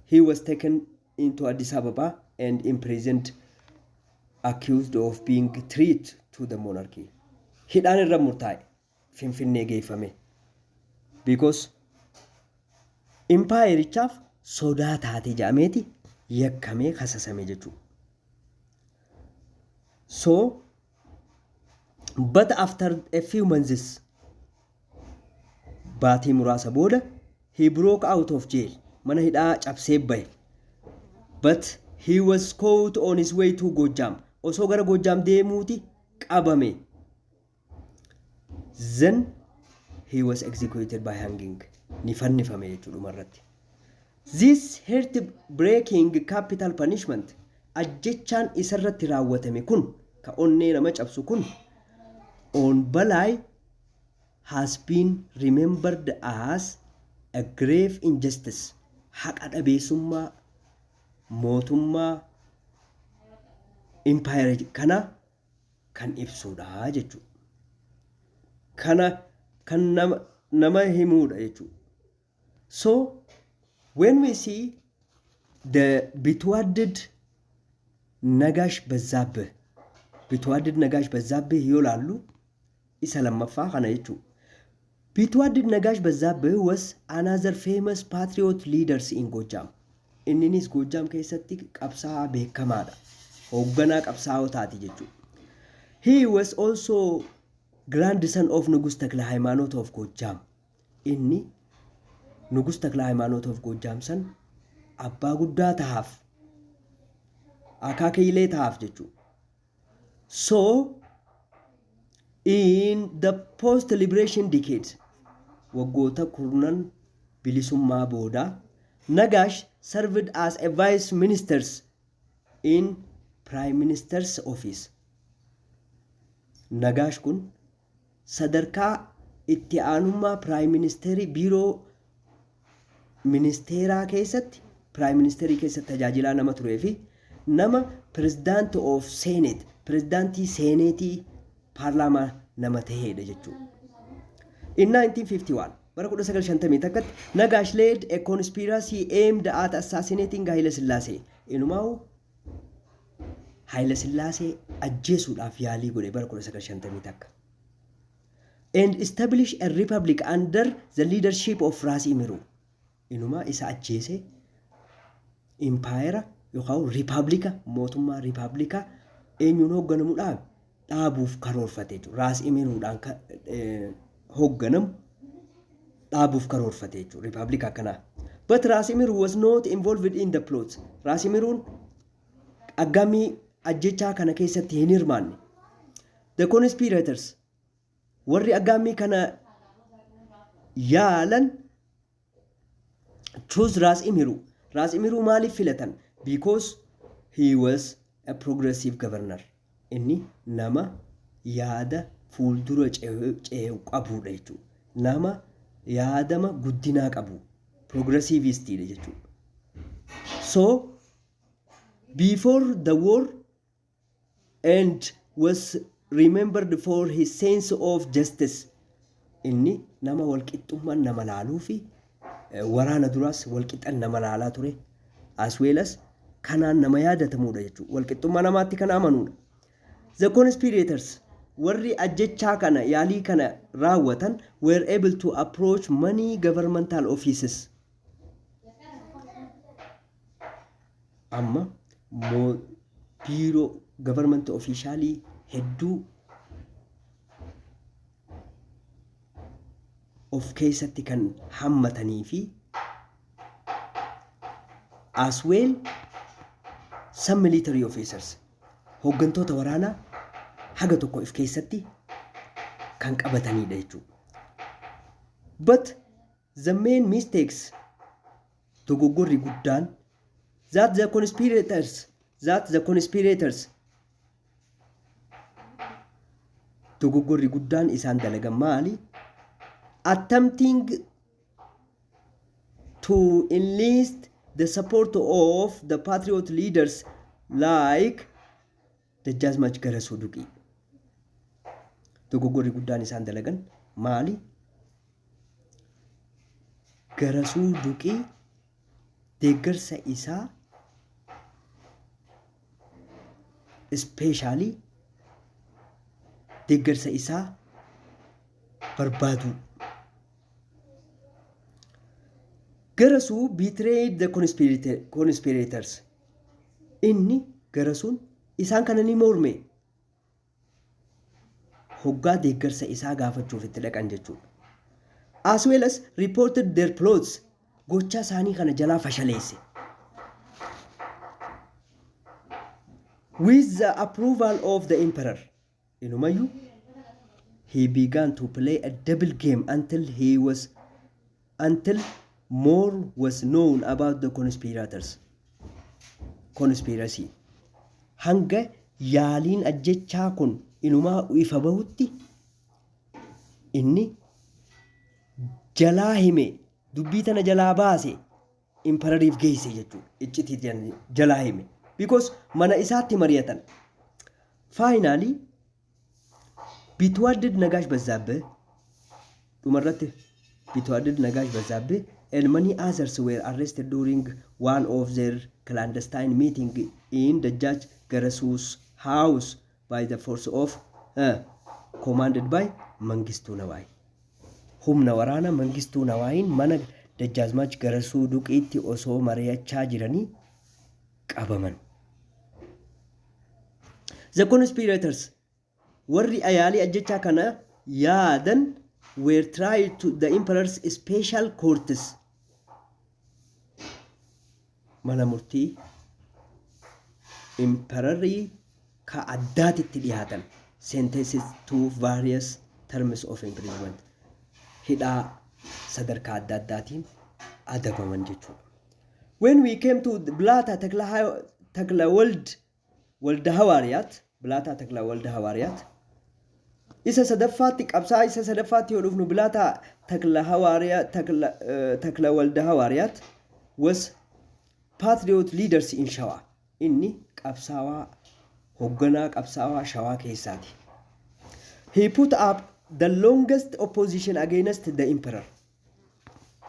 Speaker 1: He was taken into Addis Ababa and imprisoned, accused of being traitor to the monarchy. Hidhaan irra murtaa'e, Finfinnee geeffame. Because Imperichaaf sodaa taate jedhameeti yakkamee kasasame jechuudha. So, but after a few months, baatii muraasa booda, he broke out of jail. Mana hidhaa cabsee bahe. But he was caught on his way to Gojjam. Osoo gara Gojjam deemuuti qabame. Then he was executed by hanging. Ni fannifame jechuudha irratti. This heart-breaking capital punishment, ajjechaan isarratti raawwatame kun, ka onnee nama cabsu kun, on Balai has been remembered as a grave injustice. Haqa dhabeessummaa mootummaa Empire kana kan ibsuudha jechuudha. Kana kan nama himuudha jechuudha. So when we see the bitwadded Nagash Bazzabeh, bitwadded Nagash Bazzabeh yoo laallu isa lammaffaa kana jechuudha. Bitwadded Nagash Bazzabeh was another famous patriot leaders in Gojjam. Inninis Gojjam keessatti qabsaa'aa beekamaadha. Hoogganaa qabsaa'otaati jechuudha. He was also grandson of Nugus Takla Haymanot of Gojjam. Inni Nugus Takla Haymanot of Gojjam san abbaa guddaa tahaaf, akaakiilee tahaaf jechuudha. So in the post-liberation decades, waggoota kurnan bilisummaa booda, Nagash served as a vice minister in Prime Minister's office. Nagash kun sadarkaa itti aanummaa Prime Ministerii biiroo ministeeraa keessatti, Prime Ministerii keessatti tajaajilaa nama turee fi nama President of Senate, Presidentii Seneetii Paarlaamaa nama ta'edha jechuudha. In 1951, bara 1951, Nagash led a conspiracy aimed at assassinating Haile Selassie. Inumaa'u Haile Selassie ajjeesuudhaaf yaalii godhe bara 1951. And establish a republic under the leadership of Ras Imiru. Inumaa isa ajjeese Empire yookaan Republika, mootummaa Republika eenyuun hoogganamuudhaan dhaabuuf karoorfate jechuudha. Ras Imiruudhaan hoogganamu dhaabuuf karoorfate jechuudha. Republika akkanaa. But Ras Imiru was not involved in the plot. Ras Imiruun aggamii ajjechaa kana keessatti hin hirmaanne. The conspirators, warri aggamii kana yaalan, chose Ras Imiru. Ras Imiru maaliif filatan? Because he was a progressive governor. Inni nama yaada fuuldura ce'u qabuudha jechuudha. Nama yaadama guddinaa qabu. Progressivistiidha jechuudha. So, before the war, and was remembered for his sense of justice. Inni nama walqixxummaan nama laaluu fi waraana duraas walqixxan nama laalaa ture. As well as kanaan nama yaadatamuudha jechuudha. Walqixxummaa namaatti kan amanuudha. The conspirators warri ajjechaa kana yaalii kana raawwatan were able to approach many governmental offices. Amma biiroo government officialii hedduu of keessatti kan hammatanii fi as well some military officers hooggantoota waraanaa haga tokko of keessatti kan qabatanidha jechuudha. But the main mistakes dogoggorri guddaan that the conspirators dogoggorri guddaan isaan dalagan maali? Attempting to enlist the support of the patriot leaders like Dajjazmach Garasuu Duqii. Dogoggorri guddaan isaan dalagan maali? Garasuu Duqii deeggarsa isaa especially deeggarsa isaa barbaadu. Garasuu betrayed the conspirators. Inni Garasuun isaan kana ni morme. Hoggaa deeggarsa isaa gaafachuuf itti dhaqan jechuudha. As well as reported their plots. Gocha isaanii kana jalaa fashaleesse. With the approval of the emperor. Inumayyuu he began to play a double game until more was known about the conspiracy. Hanga yaaliin ajjechaa kun inumaa ifa bahutti inni jalaa hime dubbii tana jalaa baase imperariif geesse jechuudha. Iccitii jalaa hime because mana isaatti mari'atan. Finally Bitwaddid Nagash Bazzabeh dhumarratti Bitwaddid Nagash Bazzabeh and many others were arrested during one of their clandestine meetings in the Judge Garasu's house by the force of commanded by Mengistu Nawai. Humna waraana Mengistu Nawaiin mana Dajjazmach Garasuu Duqiitti osoo mari'achaa jiranii qabaman. The conspirators warri ayaalii ajjechaa kana yaadan were tried to the emperor's special courts. Mana murtii imperarii ka addaatitti dhiyaatan sentences to various terms of imprisonment. Hidhaa sadarkaa adda addaatiin adabaman jechuudha. When we came to Blata Takla Walda Hawaariyaat, Blata Takla Walda Hawaariyaat, isa sadaffaatti qabsaa isa sadaffaatti yoo dhufnu Blata Takla Walda Hawaariyaat was patriot leaders in Shawa. Inni qabsaawaa hoogganaa qabsaawaa Shawaa keessaati. He put up the longest opposition against the emperor.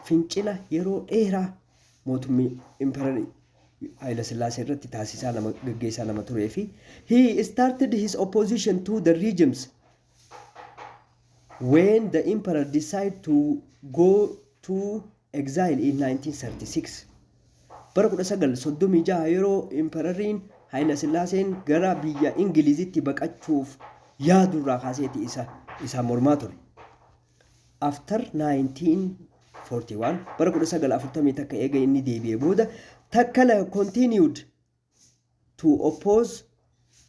Speaker 1: Fincila yeroo dheeraa mootummaa imperii Haile Sillaasee irratti taasisaa gaggeessaa nama turee fi he started his opposition to the regimes when the emperor decided to go to exile in 1936. Bara 1936 yeroo imperariin Haile Sillaaseen gara biyya Ingilizitti baqachuuf yaadurraa kaaseeti isa mormaa ture. After 1941 bara 1940 takka eega inni deebi'ee booda Takkala continued to oppose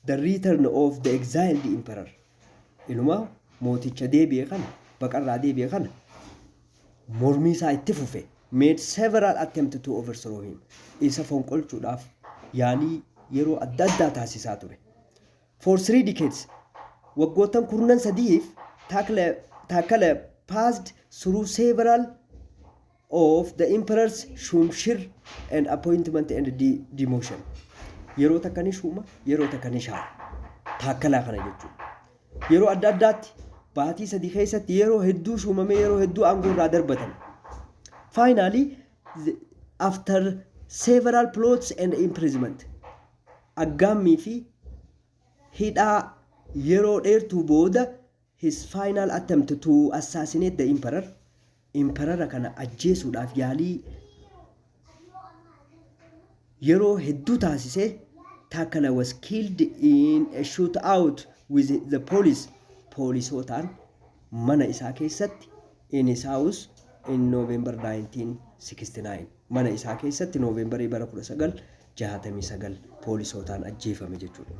Speaker 1: the return of the exiled emperor. Inumaa mooticha deebi'ee kana baqarraa deebi'ee kana mormii isaa itti fufe. Made several attempts to overthrow him. Isa fonqolchuudhaaf yaalii yeroo adda addaa taasisaa ture. For 3 decades waggootan kurnan sadiif Takkala passed through several of the emperor's shumshir and appointment and demotion. Yeroo takka ni shuma, yeroo takka ni shaara. Takkalaa kana jechuudha. Yeroo adda addaatti baatii sadii keessatti yeroo hedduu shumamee yeroo hedduu aangoo irraa darbatan. Finally, after several plots and imprisonment, Aggammii fi hidhaa yeroo dheertuu booda his final attempt to assassinate the emperor kana ajjeesuudhaaf yaalii yeroo hedduu taasisee Taakala was killed in a shootout with the police. Poolisotaan mana isaa keessatti in his house in November 1969. Mana isaa keessatti November 1969 poolisotaan ajjeefame jechuudha.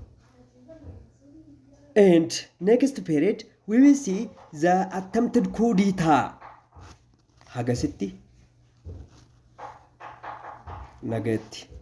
Speaker 1: And next period we will see the attempted coup d'etat. Hagasitti nagatti.